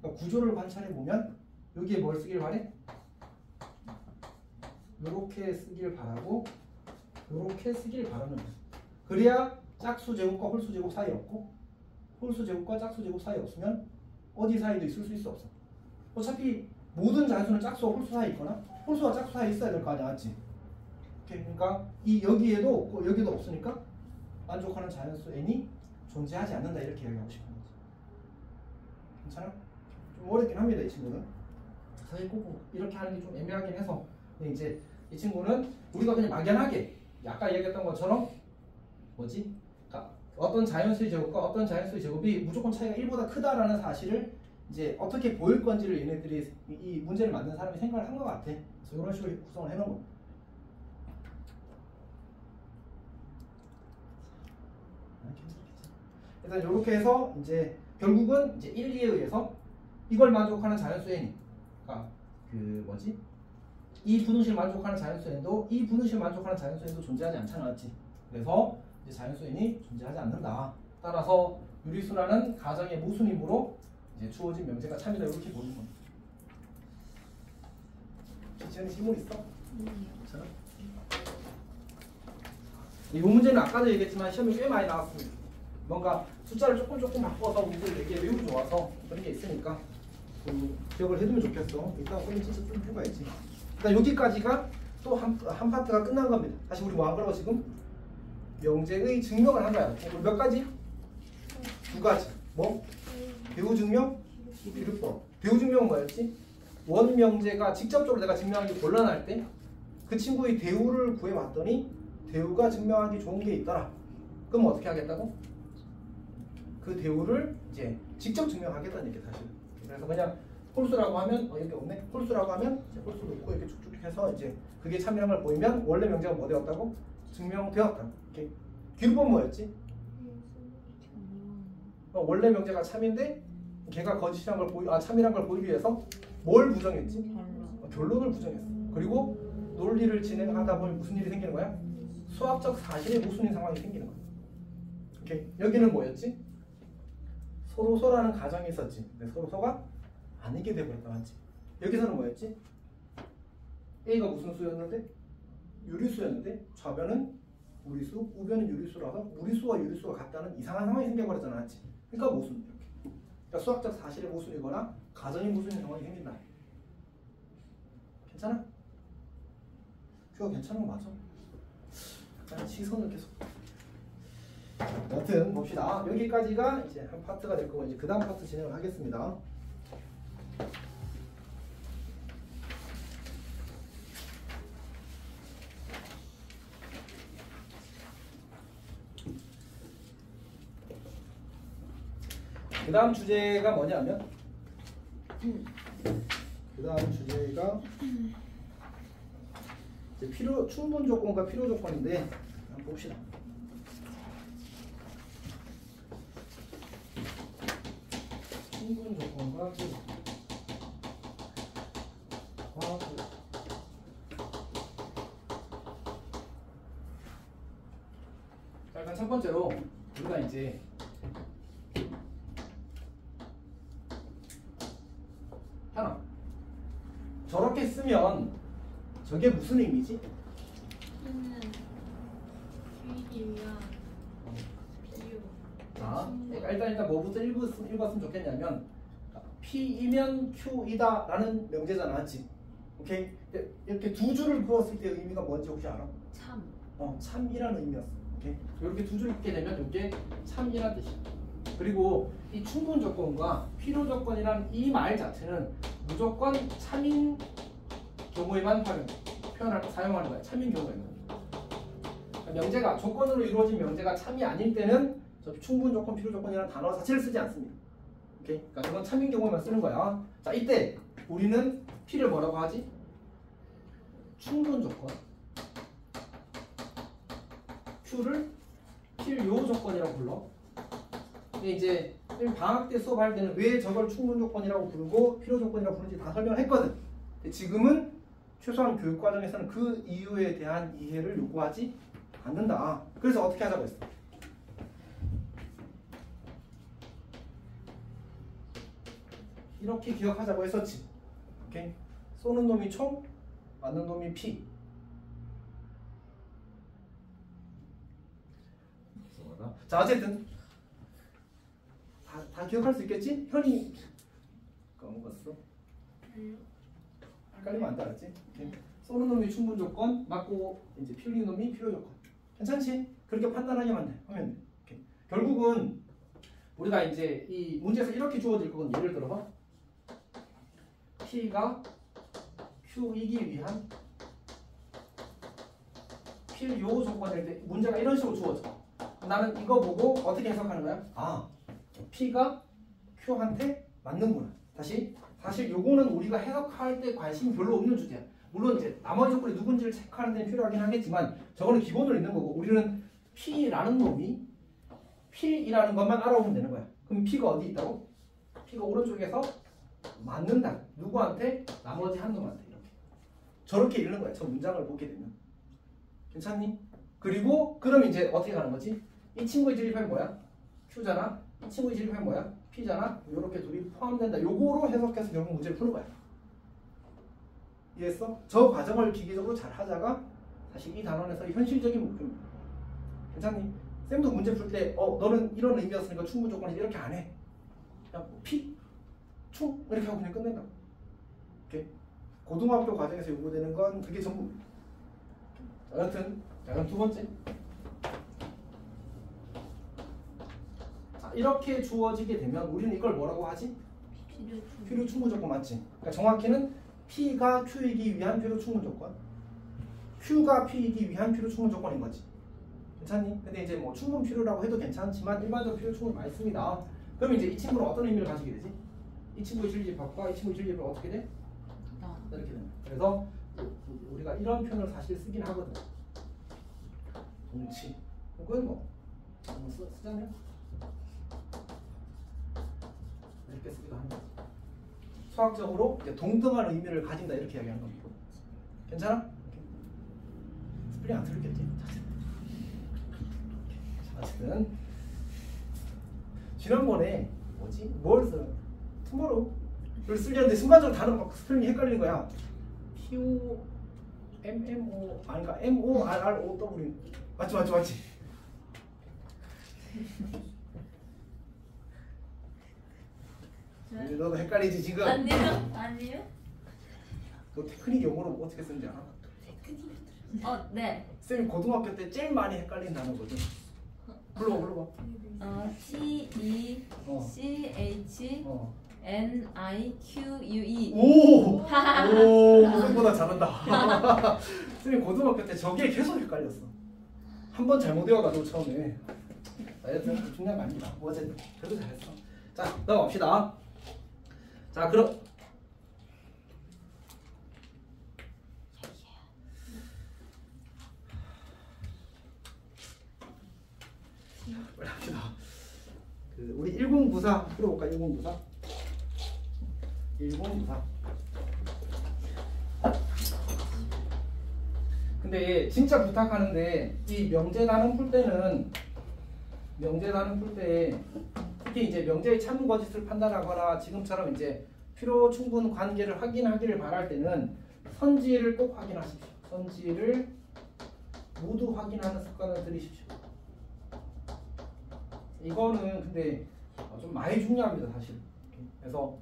그러니까 구조를 관찰해 보면 여기에 뭘 쓰길 바래? 요렇게 쓰길 바라고 요렇게 쓰길 바라는 거야. 그래야 짝수 제곱과 홀수 제곱 사이에 없고 홀수 제곱과 짝수 제곱 사이에 없으면 어디 사이도 있을 수 있어 없어? 어차피 모든 자연수는 짝수와 홀수 사이에 있거나 홀수와 짝수 사이에 있어야 될 거 아니야, 맞지? 그러니까 이 여기에도 없고 여기도 없으니까 만족하는 자연수 n이 존재하지 않는다 이렇게 이야기하고 싶은 거지. 괜찮아? 좀 어렵긴 합니다 이 친구는. 사실 꼭 이렇게 하는 게 좀 애매하긴 해서. 근데 이제 이 친구는 우리가 그냥 막연하게 아까 얘기했던 것처럼 뭐지? 그러니까 어떤 자연수의 제곱과 어떤 자연수의 제곱이 무조건 차이가 1보다 크다라는 사실을 이제 어떻게 보일 건지를 얘네들이 이 문제를 만든 사람이 생각을 한 것 같아. 그래서 이런 식으로 구성을 해놓은 거야. 일단 이렇게 해서 이제 결국은 이제 1, 2에 의해서 이걸 만족하는 자연수 n이, 그러니까 그 뭐지? 이 분홍실 만족하는 자연수 n도 이 분홍실 만족하는 자연수 n도 존재하지 않잖아, 맞지? 그래서 이제 자연수 n이 존재하지 않는다. 따라서 유리수라는 가정의 모순이므로 이제 주어진 명제가 참이다 이렇게 보는 겁니다. 지금 질문 있어? 괜찮아? 이 문제는 아까도 얘기했지만 시험에 꽤 많이 나왔습니다. 뭔가 숫자를 조금 바꿔서 문제를 내기 외우기 좋아서 그런 게 있으니까 기억을 해두면 좋겠어. 일단 그럼 진짜 좀 해봐야지. 일단 여기까지가 또 한 파트가 끝난 겁니다. 다시 우리 뭐 한 거라고 지금? 명제의 증명을 한 거야. 몇 가지? 두 가지. 뭐? 배우 증명? 비율법. 배우 증명은 뭐였지? 원 명제가 직접적으로 내가 증명하기 곤란할 때 그 친구의 대우를 구해봤더니 대우가 증명하기 좋은 게 있더라. 그럼 어떻게 하겠다고? 그 대우를 이제 직접 증명하겠다는 얘기 사실. 그래서 그냥 홀수라고 하면 여기 없네. 홀수라고 하면 이제 홀수 놓고 이렇게 쭉쭉 해서 이제 그게 참이란 걸 보이면 원래 명제가 뭐 되었다고? 증명되었다. 이렇게. 기울법 뭐였지? 원래 명제가 참인데 걔가 거짓이란 걸 참이란 걸 보이기 위해서 뭘 부정했지? 결론을 부정했어. 그리고 논리를 진행하다 보면 무슨 일이 생기는 거야? 수학적 사실에 모순인 상황이 생기는 거야. 오케이. 여기는 뭐였지? 서로서라는 가정이 있었지. 근데 서로서가 아니게 되버렸다, 맞지? 여기서는 뭐였지? A가 무슨 수였는데? 유리수였는데 좌변은 무리수, 우변은 유리수라서 무리수와 유리수가 같다는 이상한 상황이 생겨버렸잖아, 맞지? 그러니까 모순 이렇게. 그러니까 수학적 사실의 모순이거나 가정의 모순인 상황이 생긴다. 괜찮아? 큐가 괜찮은 거 맞아? 약간 시선을 계속. 여튼 봅시다. 여기까지가 이제 한 파트가 될 거고 이제 그 다음 파트 진행을 하겠습니다. 그 다음 주제가 뭐냐면 그 다음 주제가 이제 충분 조건과 필요 조건인데 한번 봅시다. 충분 조건과 필요 조건. 자, 일단 첫 번째로 우리가 이제 하나 저렇게 쓰면 저게 무슨 의미지? P는 Q이기 위한 비유. 자, 그러니까 일단 뭐부터 읽었으면 좋겠냐면 P이면 Q이다 라는 명제잖아, 맞지? 오케이? 이렇게 두 줄을 그었을 때 의미가 뭔지 혹시 알아? 참. 참이라는 의미였어. 오케이? 이렇게 두 줄을 읽게 되면 이게 참이라는 뜻이야. 그리고 이 충분 조건과 필요 조건이란 이 말 자체는 무조건 참인 경우에만 사용하는 거야. 참인 경우에는. 그러니까 명제가 조건으로 이루어진 명제가 참이 아닐 때는 저 충분 조건, 필요 조건이라는 단어 자체를 쓰지 않습니다. 오케이? 그러니까 그건 참인 경우에만 쓰는 거야. 자, 이때 우리는 P를 뭐라고 하지? 충분 조건. Q를 필요 조건이라고 불러. 이제 방학 때 수업할 때는 왜 저걸 충분 조건이라고 부르고 필요 조건이라고 부르는지 다 설명을 했거든. 근데 지금은 최소한 교육 과정에서는 그 이유에 대한 이해를 요구하지 않는다. 그래서 어떻게 하자고 했어? 이렇게 기억하자고 했었지. 오케이? 쏘는 놈이 총, 맞는 놈이 피. 자, 어쨌든 다 기억할 수 있겠지? 현이 까먹었어. 헷갈리면 안 따랐지? 오케이. 쏘는 놈이 충분 조건, 맞고 이제 피 흘리는 놈이 필요 조건. 괜찮지? 그렇게 판단하기만 돼. 하면 돼. 오케이. 결국은 우리가 이제 이 문제에서 이렇게 주어질 건 예를 들어봐. P가 Q이기 위한 필요 조건일 때 문제가 이런 식으로 주어져. 나는 이거 보고 어떻게 해석하는 거야? 아, P가 Q한테 맞는구나. 다시, 사실 요거는 우리가 해석할 때 관심이 별로 없는 주제야. 물론 이제 나머지 조건이 누군지를 체크하는 데 필요하긴 하겠지만 저거는 기본으로 있는 거고 우리는 P라는 놈이 P이라는 것만 알아보면 되는 거야. 그럼 P가 어디 있다고? P가 오른쪽에서 맞는다. 누구한테? 나머지 한 놈한테. 이렇게. 저렇게 읽는 거야. 저 문장을 보게 되면. 괜찮니? 그리고 그럼 이제 어떻게 가는 거지? 이 친구의 진립합이 뭐야? Q잖아. 이 친구의 진립합이 뭐야? P잖아. 이렇게 둘이 포함된다. 요거로 해석해서 결국 문제를 푸는 거야. 이해했어? 저 과정을 기계적으로 잘 하자가 사실 이 단원에서의 현실적인 목표입니다. 괜찮니? 쌤도 문제 풀 때 너는 이런 의미였으니까 충분 조건이지 이렇게 안 해. 그냥 P, 충 이렇게 하고 그냥 끝낸다. 오케이? 고등학교 과정에서 요구되는 건 그게 전부. 여하튼 자, 그럼 두 번째. 자, 이렇게 주어지게 되면 우리는 이걸 뭐라고 하지? 필요 충분 조건 맞지? 그러니까 정확히는 P가 Q이기 위한 필요 충분 조건, Q가 P이기 위한 필요 충분 조건인 거지. 괜찮니? 근데 이제 뭐 충분 필요라고 해도 괜찮지만 일반적으로 필요 충분 많이 씁니다. 그럼 이제 이 친구는 어떤 의미를 가지게 되지? 이 친구의 진리집합과 이 친구의 진리집합이 어떻게 돼? 이렇게 됩니다. 그래서 우리가 이런 표현을 사실 쓰긴 하거든. 동치 혹은 뭐 쓰잖아요. 이렇게 쓰기도 합니다. 수학적으로 이제 동등한 의미를 가진다 이렇게 이야기하는 겁니다. 괜찮아? 스플링 안 틀렸겠지? 어쨌든 지난번에 뭐지? 뭘 써? 투모로우를 쓰려는데 순간적으로 단어 막 스펠링이 헷갈리는 거야. T-O-M-M-O 아니까 M-O-R-R-O-W 맞지? 너도 헷갈리지 지금? 아니요. 너 테크닉 용어로 어떻게 쓰는지 알아? 네. 쌤이 고등학교 때 제일 많이 헷갈린 단어거든. 불러봐. TECHNIQUE. 오, 쌤보다 잘한다. 쌤이 고등학교 때 저게 계속 헷갈렸어. 한 번 잘못 외워가지고 처음에. 하여튼 중요한 거 아닙니다. 뭐 어쨌든 그래도 잘했어. 자, 넘어갑시다. 자, 그럼 빨리 합시다. 우리 1094 풀어볼까? 1094. 근데 진짜 부탁하는데 이 명제단원 풀 때는 특히 이제 명제의 참고 거짓을 판단하거나 지금처럼 이제 필요 충분 관계를 확인하기를 바랄 때는 선지를 꼭 확인하십시오. 선지를 모두 확인하는 습관을 들이십시오. 이거는 근데 좀 많이 중요합니다, 사실. 그래서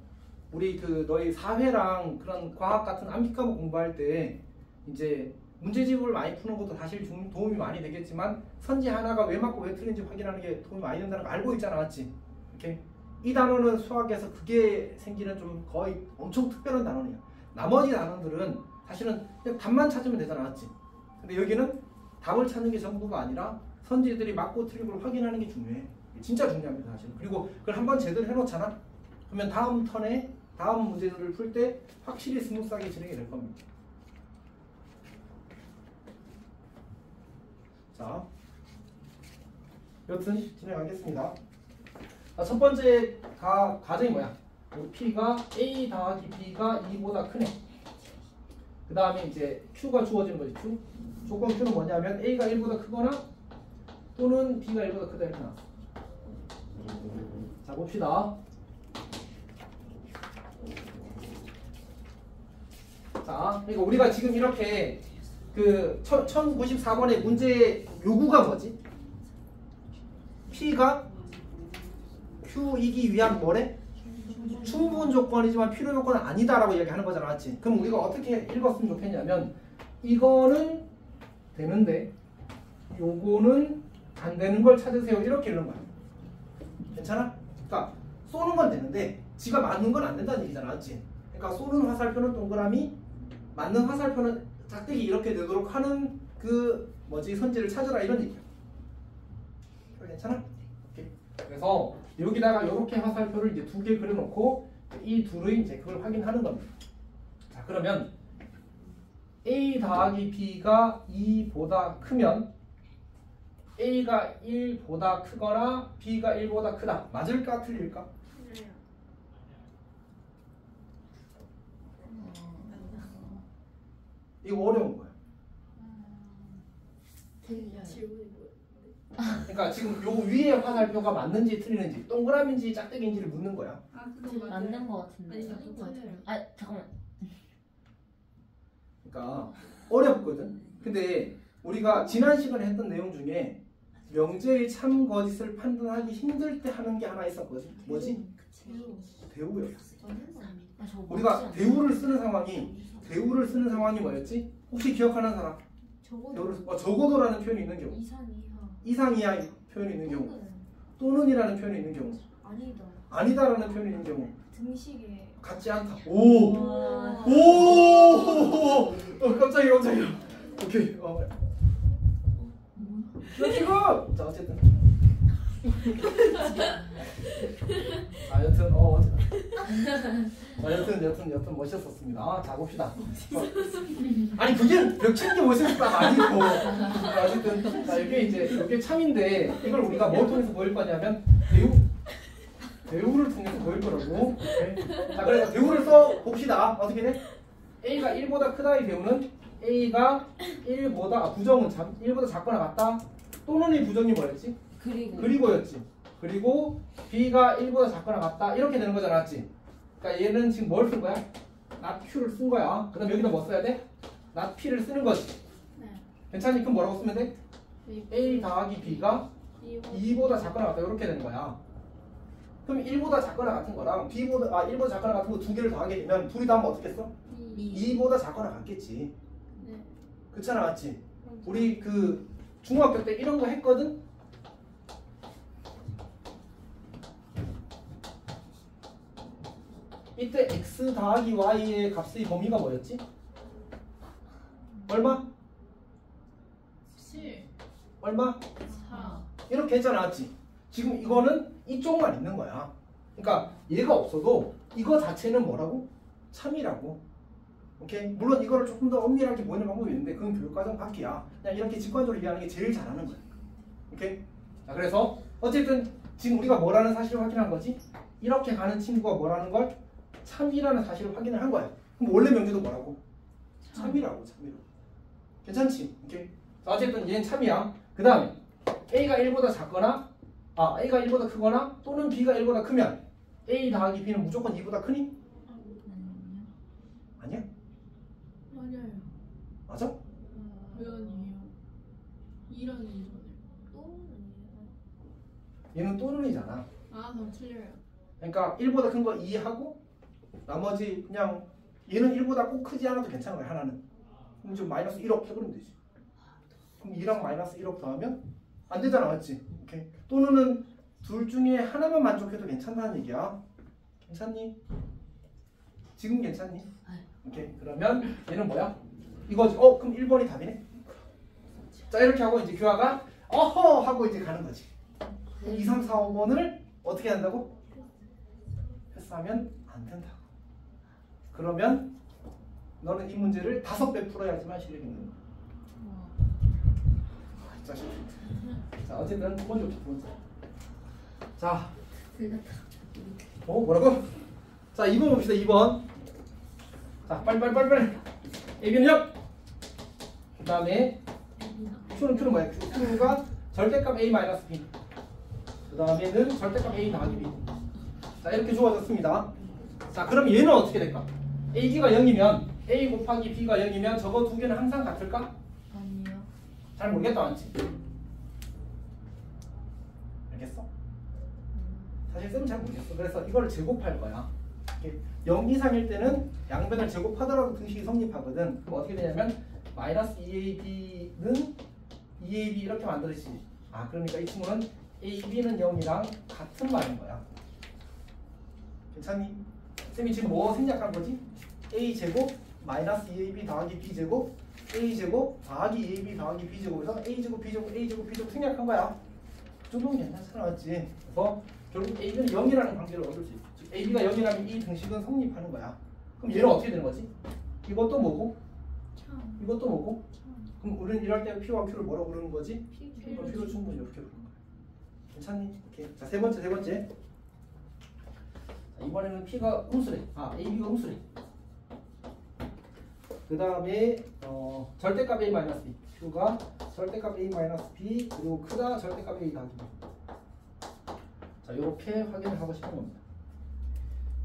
우리 너희 사회랑 그런 과학 같은 암기 과목 공부할 때 이제 문제집을 많이 푸는 것도 사실 도움이 많이 되겠지만 선지 하나가 왜 맞고 왜 틀린지 확인하는 게 도움이 많이 된다는 거 알고 있잖아, 맞지? 이렇게 이 단어는 수학에서 그게 생기는 좀 거의 엄청 특별한 단어이야. 나머지 단어들은 사실은 그냥 답만 찾으면 되잖아, 맞지? 근데 여기는 답을 찾는 게 전부가 아니라 선지들이 맞고 틀리고를 확인하는 게 중요해. 진짜 중요합니다, 사실. 그리고 그걸 한번 제대로 해놓잖아? 그러면 다음 턴에 다음 문제들을 풀 때 확실히 스무스하게 진행이 될 겁니다. 자, 여튼 진행하겠습니다. 자, 첫 번째 가정이 뭐야? 우리 P가 A 더하기 B가 2보다 크네. 그 다음에 이제 Q가 주어지는 거지. Q. 조건 Q는 뭐냐면 A가 1보다 크거나 또는 B가 1보다 크다 이렇게 나왔어. 자, 봅시다. 자, 그러니까 우리가 지금 이렇게 그 1094번의 문제 요구가 뭐지? P가 Q이기 위한 뭐래? 충분 조건이지만 필요 조건은 아니다라고 이야기하는 거잖아, 맞지? 그럼 우리가 어떻게 읽었으면 좋겠냐면 이거는 되는데 요거는 안 되는 걸 찾으세요 이렇게 읽는 거야. 괜찮아? 그러니까 쏘는 건 되는데 지가 맞는 건 안 된다는 얘기잖아, 맞지? 그러니까 쏘는 화살표는 동그라미, 맞는 화살표는 짝대기 이렇게 되도록 하는 그 뭐지 선지를 찾으라 이런 얘기야. 괜찮아? 오케이. 그래서 여기다가 이렇게 화살표를 이제 2개 그려놓고 이 둘의 이제 그걸 확인하는 겁니다. 자, 그러면 A 더하기 B가 2보다 크면 A가 1보다 크거나 B가 1보다 크다. 맞을까 틀릴까? 이거 어려운 거야. 그러니까 지금 요 위에 화살표가 맞는지 틀리는지 동그라미인지 짝대기인지를 묻는 거야. 아 그거 맞아요. 맞는 거 같은데. 아니 맞는 거 같아요. 아 잠깐만. 그러니까 어렵거든. 근데 우리가 지난 시간에 했던 내용 중에 명제의 참 거짓을 판단하기 힘들 때 하는 게 하나 있었거든. 뭐지? 대우였어. 아, 저거 우리가 맞지 대우를 쓰는 상황이 뭐였지? 혹시 기억하는 사람? 대우를 적어도라는 표현이 있는 경우, 이상 이하 표현이 있는 경우, 또는이라는 표현이 있는 경우, 아니다. 아니다라는 표현이 있는 경우, 등식에 같지 않다. 오, 와. 오, 깜짝이야. 오케이. 야 지금. 자 어쨌든. 여튼 멋있었습니다. 자 봅시다. 아니 그게 벽치는 게 멋있었다 아니고. 어쨌든 자 이게 참인데 이걸 우리가 뭘 통해서 보일 거냐면 대우를 통해서 보일 거라고. 오케이. 자 그래서 대우를 써 봅시다. 어떻게 돼? A가 1보다 크다의 대우는 A가 1보다 부정은 1보다 작거나 같다. 또는 이 부정이 뭐였지? 그리고였지. 그리고 B가 1보다 작거나 같다. 이렇게 되는 거잖아, 맞지? 그러니까 얘는 지금 뭘 쓴 거야? not Q를 쓴 거야. 그 다음 여기다 뭐 써야 돼? not P를 쓰는 거지. 네. 괜찮니? 그럼 뭐라고 쓰면 돼? A 더하기 B가 2보다 작거나 같다. 이렇게 되는 거야. 그럼 1보다 작거나 같은 거랑 1보다 작거나 같은 거 두 개를 더하게 되면 둘이 다 하면 어떻게 써? 2보다 작거나 같겠지. 네. 그렇잖아, 맞지? 우리 그 중학교 때 이런 거 했거든? 이때 x 더하기 y의 값의 범위가 뭐였지? 얼마? 7, 얼마? 4. 이렇게 했잖아, 맞지? 지금 이거는 이쪽만 있는 거야. 그러니까 얘가 없어도 이거 자체는 뭐라고? 참이라고. 오케이? 물론 이거를 조금 더 엄밀하게 보이는 방법이 있는데 그건 교육과정 밖이야. 그냥 이렇게 직관적으로 이해하는 게 제일 잘하는 거야. 오케이? 자, 그래서 어쨌든 지금 우리가 뭐라는 사실을 확인한 거지? 이렇게 가는 친구가 뭐라는 걸? 참이라는 사실을 확인을 한 거야. 그럼 원래 명제도 뭐라고? 참이라고. 괜찮지? 오케이? 자, 어쨌든 얘는 참이야. 그 다음에 A가 1보다 작거나 A가 1보다 크거나 또는 B가 1보다 크면 A 더하기 B는 무조건 2보다 크니? 아니야? 맞아요. 맞아? 왜 아니에요? 2라는 이잖아요. 얘는 또는이잖아. 아 그럼 틀려요. 그러니까 1보다 큰 거 2하고 나머지 그냥 얘는 1보다 꼭 크지 않아도 괜찮은 거야, 하나는. 그럼 지금 마이너스 1억 해버리면 되지. 그럼 2랑 마이너스 1억 더하면 안 되잖아, 맞지? 오케이. 또는 둘 중에 하나만 만족해도 괜찮다는 얘기야. 괜찮니? 지금 괜찮니? 오케이. 그러면 얘는 뭐야? 이거지. 그럼 1번이 답이네. 자, 이렇게 하고 이제 규화가 어허 하고 이제 가는 거지. 2, 3, 4, 5번을 어떻게 한다고? 패스하면 안 된다고. 그러면 너는 이 문제를 5배 풀어야지만 실력이 있는 거야. 자, 어쨌든 두 번째. 자, 뭐라고? 자 2번 봅시다. 2번. 자 빨리. AB는 0. 그 다음에 Q는 뭐야? Q가 절대값 A-B. 그 다음에는 절대값 A 더하기 B. 자 이렇게 주어졌습니다. 자 그럼 얘는 어떻게 될까? A가 0이면 A 곱하기 B가 0이면 저거 두 개는 항상 같을까? 아니요. 잘 모르겠다 맞지? 알겠어? 사실 쌤은 잘 모르겠어. 그래서 이걸 제곱할 거야. 0 이상일 때는 양변을 제곱하더라도 등식이 성립하거든. 그럼 어떻게 되냐면 마이너스 2AB는 2AB 이렇게 만들어지지. 아 그러니까 이 친구는 AB는 0이랑 같은 말인 거야. 괜찮니? 쌤이 지금 뭐 생략한 거지? A제곱 마이너스 2AB 더하기 B제곱 A제곱 더하기 2AB 더하기 B제곱에서 A제곱 B제곱 A제곱 B제곱 생략한 거야. 그 정도는 괜찮잖아 맞지? 그래서 결국 A는 0이라는 관계를 얻을 수 있어. 즉 AB가 0이라면 이 등식은 성립하는 거야. 그럼 얘는 어떻게 되는 거지? 이것도 뭐고? 이것도 뭐고? 그럼 우리는 이럴 때 P와 Q를 뭐라고 부르는 거지? P를 충분히 이렇게 부르는 거야. 괜찮니? 오케이. 자, 세 번째. 자, 이번에는 P가 음수래. AB가 음수래. 그 다음에 절대값 A-B. Q가 절대값 A-B 그리고 크다 절대값 A 더하기 B. 자, 이렇게 확인을 하고 싶은 겁니다.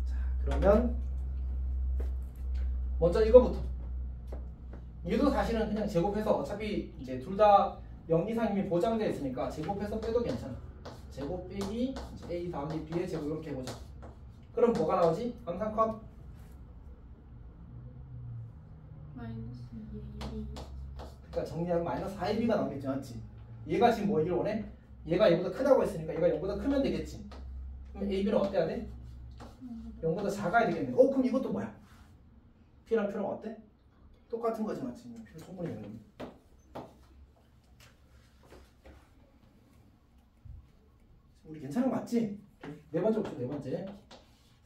자, 그러면 먼저 이거부터. 얘도 사실은 그냥 제곱해서 어차피 이제 둘 다 0 이상이면 보장되어 있으니까 제곱해서 빼도 괜찮아. 제곱 빼기 A 더하기 B의 제곱 이렇게 해보자. 그럼 뭐가 나오지? 항상 컷. 마이너스 2AB. 그러니까 정리하면 마이너스 4AB가 나오겠지 맞지? 얘가 지금 뭐를 원해? 얘가 얘보다 크다고 했으니까 얘가 0보다 크면 되겠지. 그럼 AB는 어때야 돼? 0보다 작아야 되겠네. 그럼 이것도 뭐야? P랑 Q랑 어때? 똑같은 거지 맞지? P 충분히 되는 겁니다. 우리 괜찮은 거 맞지? 네 번째 봅시다. 네 번째.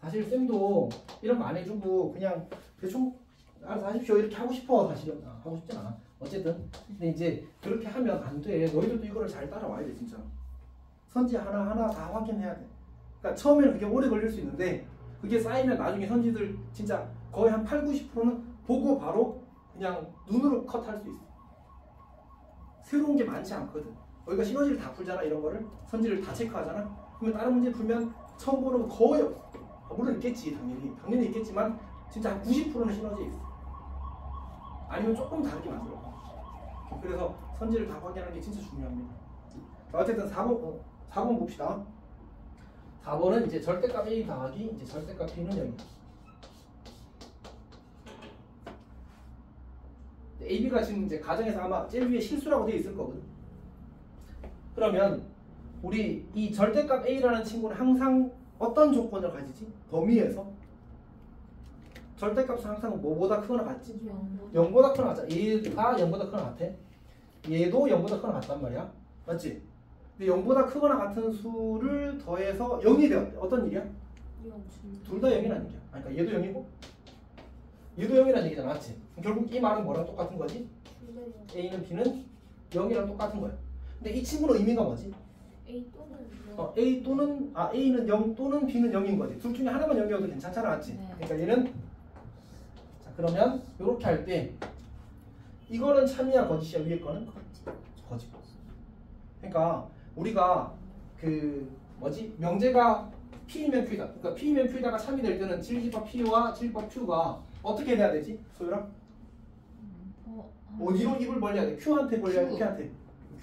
사실 쌤도 이런 거 안 해주고 그냥 대충 알아서 하십시오 이렇게 하고 싶어. 사실은 하고 싶진 않아. 어쨌든 근데 이제 그렇게 하면 안 돼. 너희들도 이거를 잘 따라와야 돼 진짜. 선지 하나하나 다 확인해야 돼. 그러니까 처음에는 그게 오래 걸릴 수 있는데 그게 쌓이면 나중에 선지들 진짜 거의 한 80~90%는 보고 바로 그냥 눈으로 컷할 수 있어. 새로운 게 많지 않거든. 우리가 시너지를 다 풀잖아. 이런 거를 선지를 다 체크하잖아. 그러면 다른 문제 풀면 처음 보는 거 거의 없어. 물론 있겠지 당연히 있겠지만 진짜 한 90%는 시너지에 있어. 아니면 조금 다르게 만들어. 그래서 선지를 다 확인하는 게 진짜 중요합니다. 자, 어쨌든 4번 봅시다. 4번은 이제 절대값 A 더하기 이제 절대값 B는 0이다. AB가 지금 이제 가정에서 아마 제일 위에 실수라고 되어 있을 거거든. 그러면 우리 이 절대값 A라는 친구는 항상 어떤 조건을 가지지? 범위에서 절대값은 항상 뭐보다 크거나 같지? 0보다 크거나 같잖아. 얘가 0보다 크거나 같아. 얘도 0보다 크거나 같단 말이야. 맞지? 근데 0보다 크거나 같은 수를 더해서 0이 되었대. 어떤 일이야? 둘 다 0이라는 얘기야. 그러니까 얘도 0이고 얘도 0이라는 얘기잖아. 맞지? 결국 이 말은 뭐랑 똑같은 거지? A는 B는 0이랑 똑같은 거야. 근데 이 친구는 의미가 뭐지? A 또는 A는 0 또는 B는 0인 거지. 둘 중에 하나만 0이어도 괜찮잖아. 맞지? 네. 그러니까 얘는 자 그러면 이렇게 할 때 이거는 참이야 거짓이야? 위에 거는? 거짓. 그러니까 우리가 그 뭐지? 명제가 P이면 Q이다. 그러니까 P이면 Q이다가 참이 될 때는 진리법 P와 진리법 Q가 어떻게 돼야 되지? 소율아? 어디로 입을 벌려야 돼? Q한테 벌려야 돼? Q한테?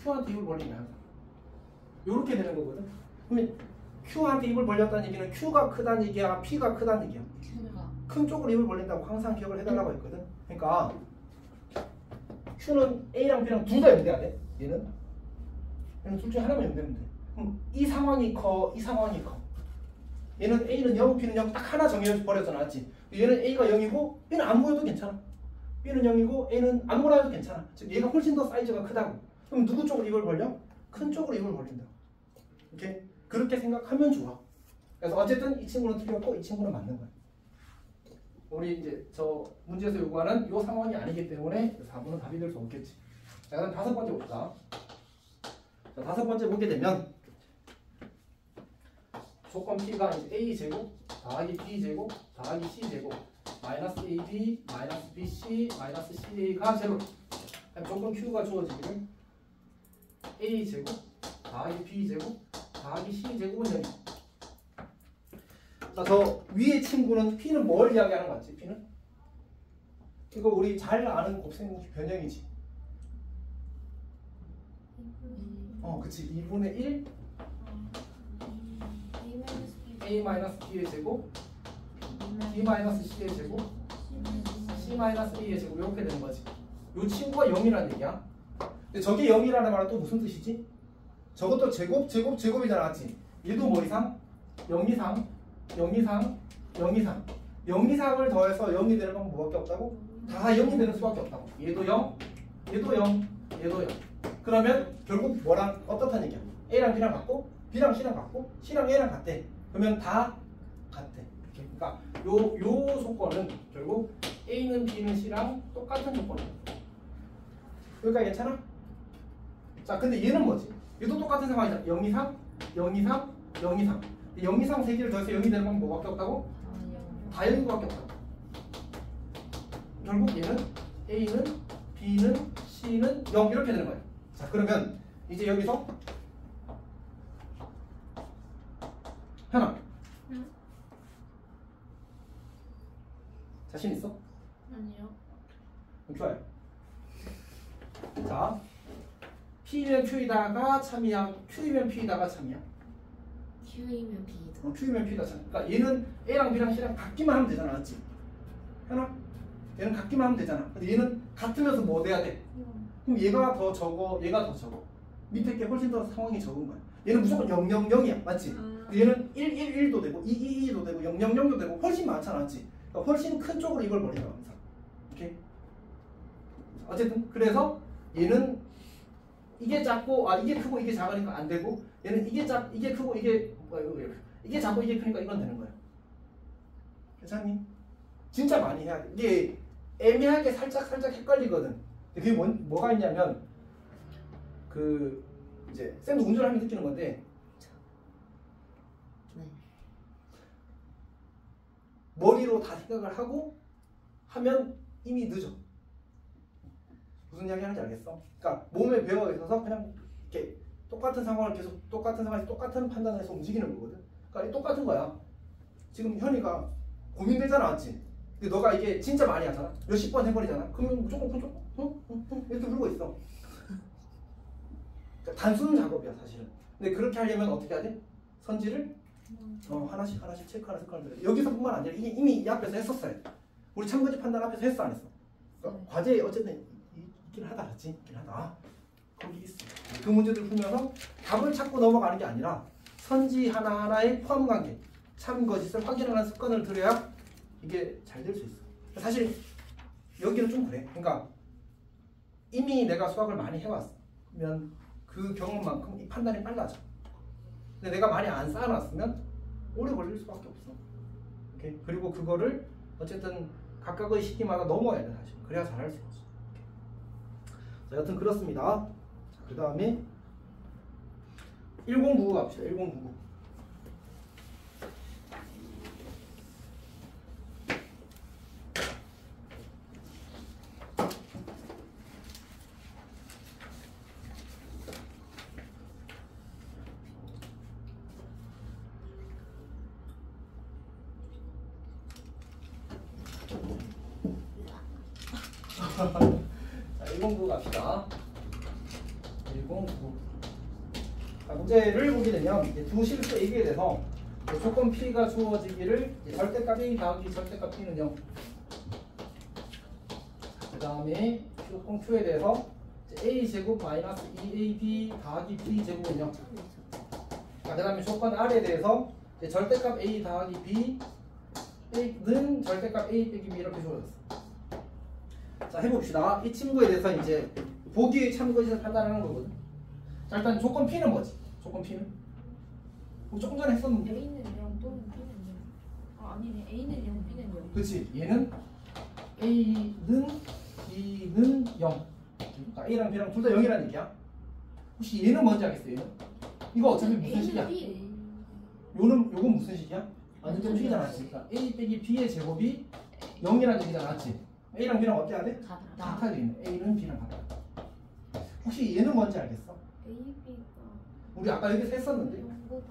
Q한테 입을 벌리면 항상 이렇게 되는 거거든. 그러면 Q한테 입을 벌렸다는 얘기는 Q가 크다는 얘기야? P가 크다는 얘기야? 큰 쪽으로 입을 벌린다고 항상 기억을 해달라고 했거든. 그러니까 Q는 A랑 B랑 둘 다 0 돼야 돼. 얘는 둘 중에 하나만 0 되면 돼. 그럼 이 상황이 커, 이 상황이 커. 얘는 A는 0, B는 0 딱 하나 정해버렸잖아. 맞지? 얘는 A가 0이고 B는 안 보여도 괜찮아. B는 0이고 A는 아무거나 해도 괜찮아. 즉 얘가 훨씬 더 사이즈가 크다고. 그럼 누구 쪽으로 입을 벌려? 큰 쪽으로 입을 벌린다. 이렇게 그렇게 생각하면 좋아. 그래서 어쨌든 이 친구는 틀렸고 이 친구는 맞는 거야. 우리 이제 저 문제에서 요구하는 이 상황이 아니기 때문에 4번은 답이 될 수 없겠지. 자, 그럼 5번째 봅시다. 자, 5번째 보게 되면 조건 P가 이제 A제곱 더하기 B제곱 더하기 C제곱 마이너스 AB 마이너스 BC 마이너스 CA가 제로. 그럼 조건 Q가 주어지기를 A제곱 더하기 B제곱 더하기 C제곱은 0. 자, 저 위에 친구는 P는 뭘 이야기하는 거 같지? P는? 이거 우리 잘 아는 곱셈 변형이지. 그치. 2분의 1 A-B의 제곱 B-C의 제곱 C-A의 제곱 이렇게 되는 거지. 이 친구가 0이라는 얘기야. 근데 저게 0이라는 말은 또 무슨 뜻이지? 저것도 제곱이잖아, 맞지? 얘도 뭐 이상? 0 이상, 0 이상, 0 이상. 0 이상을 더해서 0이 되는 건 뭐밖에 없다고? 다 0이 되는 수밖에 없다고. 얘도 0, 얘도 0, 얘도 0. 그러면 결국 뭐랑 어떻다는 얘기야? A랑 B랑 같고, B랑 C랑 같고, C랑 A랑 같대. 그러면 다 같대. 그러니까 요 조건은 결국 A는 B는 C랑 똑같은 조건이야. 여기까지 괜찮아? 자, 근데 얘는 뭐지? 얘도 똑같은 상황이잖아. 0 이상, 0 이상, 0 이상. 0 이상 3개를 더해서 0이 되는 건 뭐밖에 없다고? 다 0밖에 없다고. 결국 얘는 A는 B는 C는 0 이렇게 되는 거야. 자, 그러면 이제 여기서 현아. 응? 자신 있어? 아니요. 좋아요. 자, P면 Q이다가 참이야, Q이면 P이다가 참이야. Q이면 B다. Q이면 P다 참. 그러니까 얘는 A랑 B랑 C랑 같기만 하면 되잖아, 맞지? 현아? 얘는 같기만 하면 되잖아. 근데 얘는 같으면서 뭐 돼야 돼? 그럼 얘가 더 적어, 얘가 더 적어. 밑에 게 훨씬 더 상황이 적은 거야. 얘는 무조건 0, 0, 0이야, 맞지? 근데 얘는 1, 1, 1도 되고 2, 2, 2도 되고 0, 0, 0도 되고 훨씬 많잖아, 맞지? 그러니까 훨씬 큰 쪽으로 이걸 버린다, 항상. 오케이? 어쨌든 그래서 얘는 이게 작고 이게 크고 이게 작으니까 안 되고, 얘는 이게 크고 이게 작고 이게 크니까 이건 되는 거야. 괜찮니? 진짜 많이 해야 돼. 이게 애매하게 살짝 헷갈리거든. 그게 뭐가 있냐면 이제 쌤도 운전하면 느끼는 건데 머리로 다 생각을 하고 하면 이미 늦어. 무슨 이야기 하는지 알겠어? 그러니까 몸에 배어 있어서 그냥 이렇게 똑같은 상황을 계속 똑같은 상황에서 똑같은 판단을 해서 움직이는 거거든. 그러니까 똑같은 거야. 지금 현이가 고민되잖아, 맞지? 근데 너가 이게 진짜 많이 하잖아. 몇십 번 해버리잖아. 그러면 무조건 이렇게 물고 있어. 그러니까 단순 작업이야, 사실은. 근데 그렇게 하려면 어떻게 해야 돼? 선지를 하나씩 체크하는 습관을 들여. 여기서뿐만 아니라 이게 이미 이 앞에서 했었어요. 우리 참고지 판단 앞에서 했어, 안 했어? 그러니까 과제에 어쨌든 있긴 하다, 그렇지? 있긴 하다. 거기 있어. 그 문제들 풀면서 답을 찾고 넘어가는 게 아니라 선지 하나하나의 포함 관계, 참 거짓을 확인하는 습관을 들여야 이게 잘 될 수 있어. 사실 여기는 좀 그래. 그러니까 이미 내가 수학을 많이 해왔어. 그러면 그 경험만큼 이 판단이 빨라져. 근데 내가 많이 안 쌓아놨으면 오래 걸릴 수밖에 없어. 오케이? 그리고 그거를 어쨌든 각각의 시기마다 넘어야 돼, 사실. 그래야 잘할 수 있지. 자, 여튼 그렇습니다. 그 다음에 1099 갑시다. 1099. 자, 109 갑시다. 109. 자, 문제를 보게 되면 이제 두 실수 A에 대해서 조건 P가 주어지기를 절대값 A 더하기 절대값 P는 0. 그 다음에 조건 Q에 대해서 A제곱 마이너스 2AB 더하기 B제곱은 0. 자, 그 다음에 조건 R에 대해서 절대값 A 더하기 B는 절대값 A 빼기 B 이렇게 주어졌어. 자, 해봅시다. 이 친구에 대해서 이제 보기의 참고짓을 판단하는 거거든. 자, 일단 조건 P는 뭐지? 조건 P는? 조금 전에 했었는데. A는 0 또는 B는 0. 아니네. A는 0, B는 0. 그렇지. 얘는 A는 B는 0. 그러니까 A랑 B랑 둘 다 0이라는 얘기야. 혹시 얘는 뭔지 알겠어요? 얘는? 이거 어차피 무슨 식이야? 요건 무슨 식이야? 완전 식이잖아. 그러니까 A 빼기 B의 제곱이 0이라는 얘기잖아. 맞지? A랑 B랑 어때야 돼? 같다. 같아야 되겠네. A는 B랑 같다. 혹시 얘는 뭔지 알겠어? AB가 우리 아까 여기서 했었는데 0보다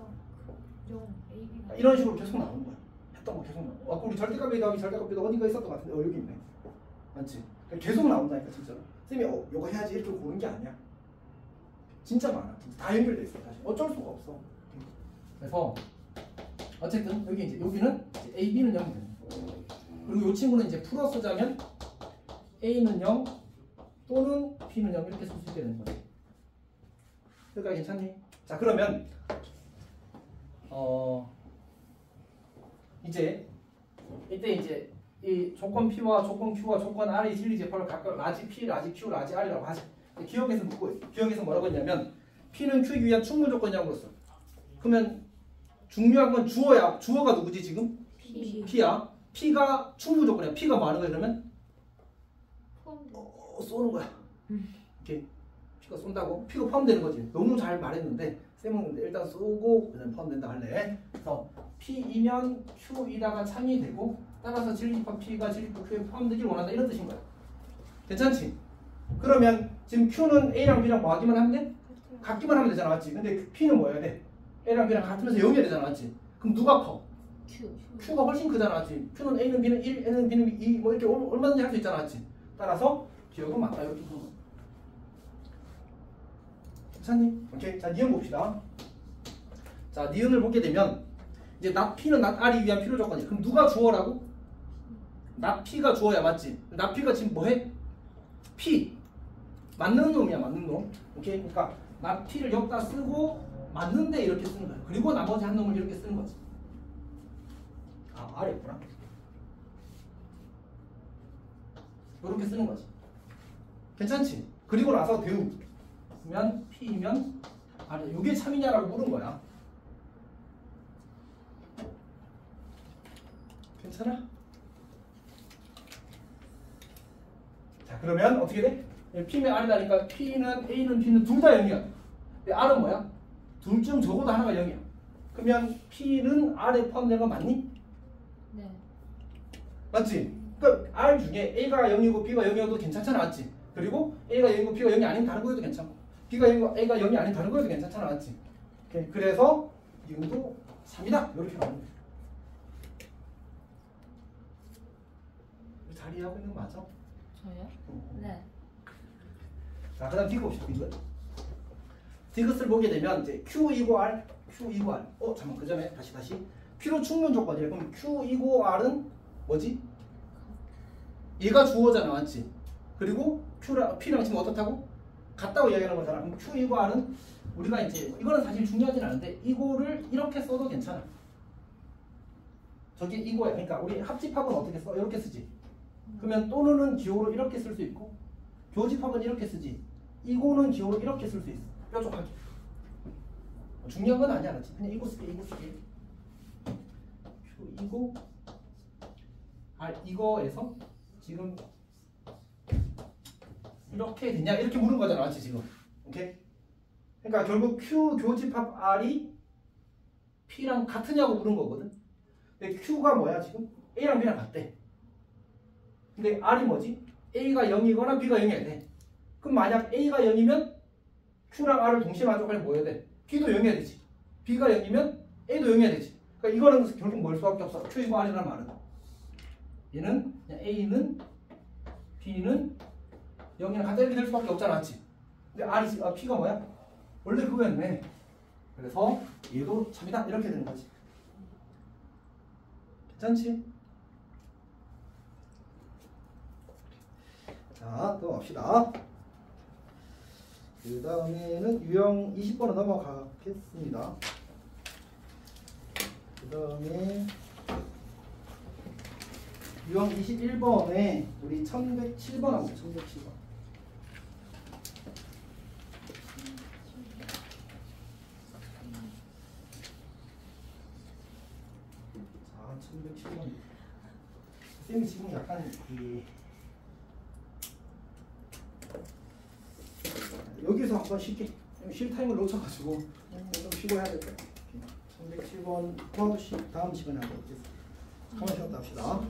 0 AB가 이런 식으로 계속 나오는 거야. 했던 거 계속 나와. 아까 우리 절대값의 답이 절대값의 어디가 있었던 것 같은데 여기 있네. 맞지? 계속 나온다니까 진짜로. 쌤이 요거 해야지 이렇게 고른 게 아니야. 진짜 많아. 진짜 다 연결돼 있어. 사실 어쩔 수가 없어. 그래서 어쨌든 여기 이제 여기는 이제 A, B는 0이 되는 거야. 그리고 이 친구는 이제 풀어 쓰자면 A는 0 또는 B는 0 이렇게 쓸 수 있게 되는 거야. 여기까지 괜찮니? 자 그러면 이제 이때 이제 이 조건 P와 조건 Q와 조건 R의 진리 제표를 각각 라지 P, 라지 Q, 라지 R이라고 하지. 기억에서 묻고 있어. 기억에서 뭐라고 했냐면 P는 Q이기 위한 충분 조건이라고 그랬어. 그러면 중요한 건 주어가 누구지 지금? P P야. P가 충분 조건이야. P가 뭐 하는 거야 그러면? 포함돼 쏘는 거야. 이렇게 P가 쏜다고? P가 포함되는 거지. 너무 잘 말했는데 쌤은 일단 쏘고 그다음 포함된다 할래. 그래서 P이면 Q이다가 참이 되고 따라서 진리법 P가 진리법 Q에 포함되길 원한다 이런 뜻인 거야. 괜찮지? 그러면 지금 Q는 A랑 B랑 뭐 하기만 하면 돼? 같기만 하면 되잖아, 맞지? 근데 P는 뭐 해야 돼? A랑 B랑 같으면서 0이어야 되잖아, 맞지? 그럼 누가 커? Q. Q가 훨씬 크잖아, 맞지? Q는 A는 B는 1, N은 B는 2, 뭐 이렇게 얼마든지 할 수 있잖아, 맞지? 따라서 기억은 맞다, 이렇게 보는 거야. 괜찮니? 오케이. 자, 니은 봅시다. 자, 니은을 보게 되면 이제 not P는 not R이 위한 필요 조건이야. 그럼 누가 주어라고? not P가 주어야, 맞지? not P가 지금 뭐해? P. 맞는 놈이야, 맞는 놈. 오케이? 그러니까 not P를 여기다 쓰고 맞는데 이렇게 쓰는 거야. 그리고 나머지 한 놈을 이렇게 쓰는 거지. 아, R에 있구나. 이렇게 쓰는 거지. 괜찮지? 그리고 나서 대우. 면 P이면 R에 이게 참이냐라고 물은 거야. 괜찮아? 자 그러면 어떻게 돼? P면 R이다니까 P는 A는 B는 둘 다 0이야. 근데 R은 뭐야? 둘 중 적어도 하나가 0이야. 그러면 P는 R에 포함되는 거 맞니? 네. 맞지? 그러니까 R 중에 A가 0이고 B가 0이어도 괜찮잖아, 맞지? 그리고 A가 0이고 B가 0이 아닌 다른 거여도 괜찮고 B가 0이고 A가 0이 아닌 다른 거여도 괜찮잖아, 맞지? 오케이. 그래서 이것도 3이다 이렇게 나오는 거야. 잘 이해하고 있는 거 맞아? 저요? 네. 자, 그다음 디귿 봅시다. 디귿. 디귿을 보게 되면 이제 Q 이고 R, Q 이고 R. 잠깐 그 전에 다시. Q로 충분 조건이래. 그럼 Q 이고 R은 뭐지? 얘가 주어잖아, 맞지? 그리고 P랑 지금 어떻다고? 같다고 이야기하는 거잖아. 그럼 Q 이고 R은 우리가 이제 이거는 사실 중요하진 않은데 이거를 이렇게 써도 괜찮아. 저게 이거야. 그러니까 우리 합집합은 어떻게 써? 이렇게 쓰지. 그러면 또는은 기호로 이렇게 쓸 수 있고 교집합은 이렇게 쓰지. 이거는 기호로 이렇게 쓸 수 있어. 뾰족하게. 중요한 건 아니야, 그렇지? 그냥 이거 쓸게. 이거 이거에서 지금 이렇게 되냐 이렇게 물은 거잖아, 맞지 지금? 오케이? 그러니까 결국 Q 교집합 R이 P랑 같으냐고 물은 거거든. 근데 Q가 뭐야 지금? A랑 B랑 같대. 근데 R이 뭐지? A가 0이거나 B가 0이어야 돼. 그럼 만약 A가 0이면 Q랑 R을 동시에 만족하려면 뭐 해야 돼? B도 0이어야 되지. B가 0이면 A도 0이어야 되지. 그러니까 이거는 결국 뭘 수밖에 없어. Q이고 R이라는 말은. 얘는 그냥 A는 B는 0이랑 같다 이렇게 될 수밖에 없잖아, 맞지? 근데 P가 뭐야? 원래 그거였네. 그래서 얘도 참이다 이렇게 되는 거지. 괜찮지? 자, 또 봅시다. 그 다음에는 유형 20번으로 넘어가겠습니다. 그 다음에 유형 21번에 우리 1107번 하고 1107번. 자, 1107번. 쌤이 지금 약간 여기서 한번 쉴게. 쉴 타임을 놓쳐가지고 좀 쉬고 해야 될 것 같아. 310번 다음 시간에 하도록 하겠습니다. 가만 쉬었다 합시다.